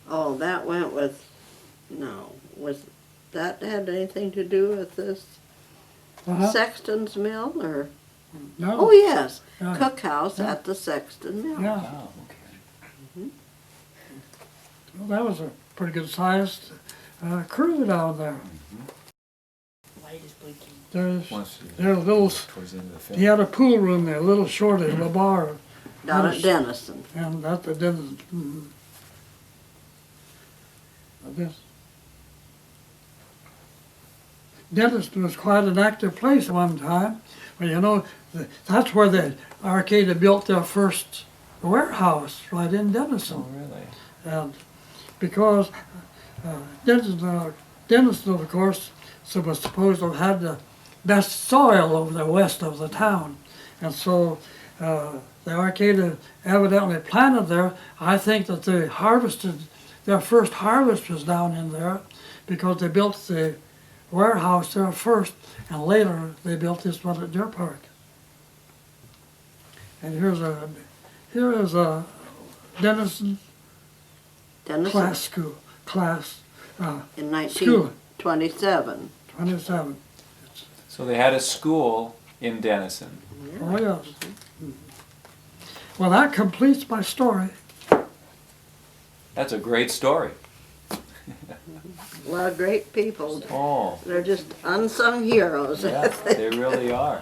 Oh, that went with, was that had anything to do with this Sexton's Mill or? No. Oh, yes, Yeah. cookhouse Yeah. at the Sexton Mill. Yeah, Oh, okay. well, that was a pretty good sized crew down there. Light is blinking. There's Once a little. towards the end of the film. He had a pool room there, a little short of a bar, Down at Dennison. and that's the Dennison. Dennison was quite an active place at one time. Well, you know, that's where the Arcata built their first warehouse, right in Oh, Dennison. really? And because Dennison, of course, was supposed to have had the best soil over the west of the town. And so the Arcata evidently planted there. I think that they harvested, their first harvest was down in there because they built the warehouse there first, and later they built this one at Deer Park. And here is a Dennison Dennison class in school, 1927. 27. So they had a school in Dennison. Oh, yes. Well, that completes my story. That's a great story. A lot of great people. Oh, They're just unsung heroes. yeah, they really are.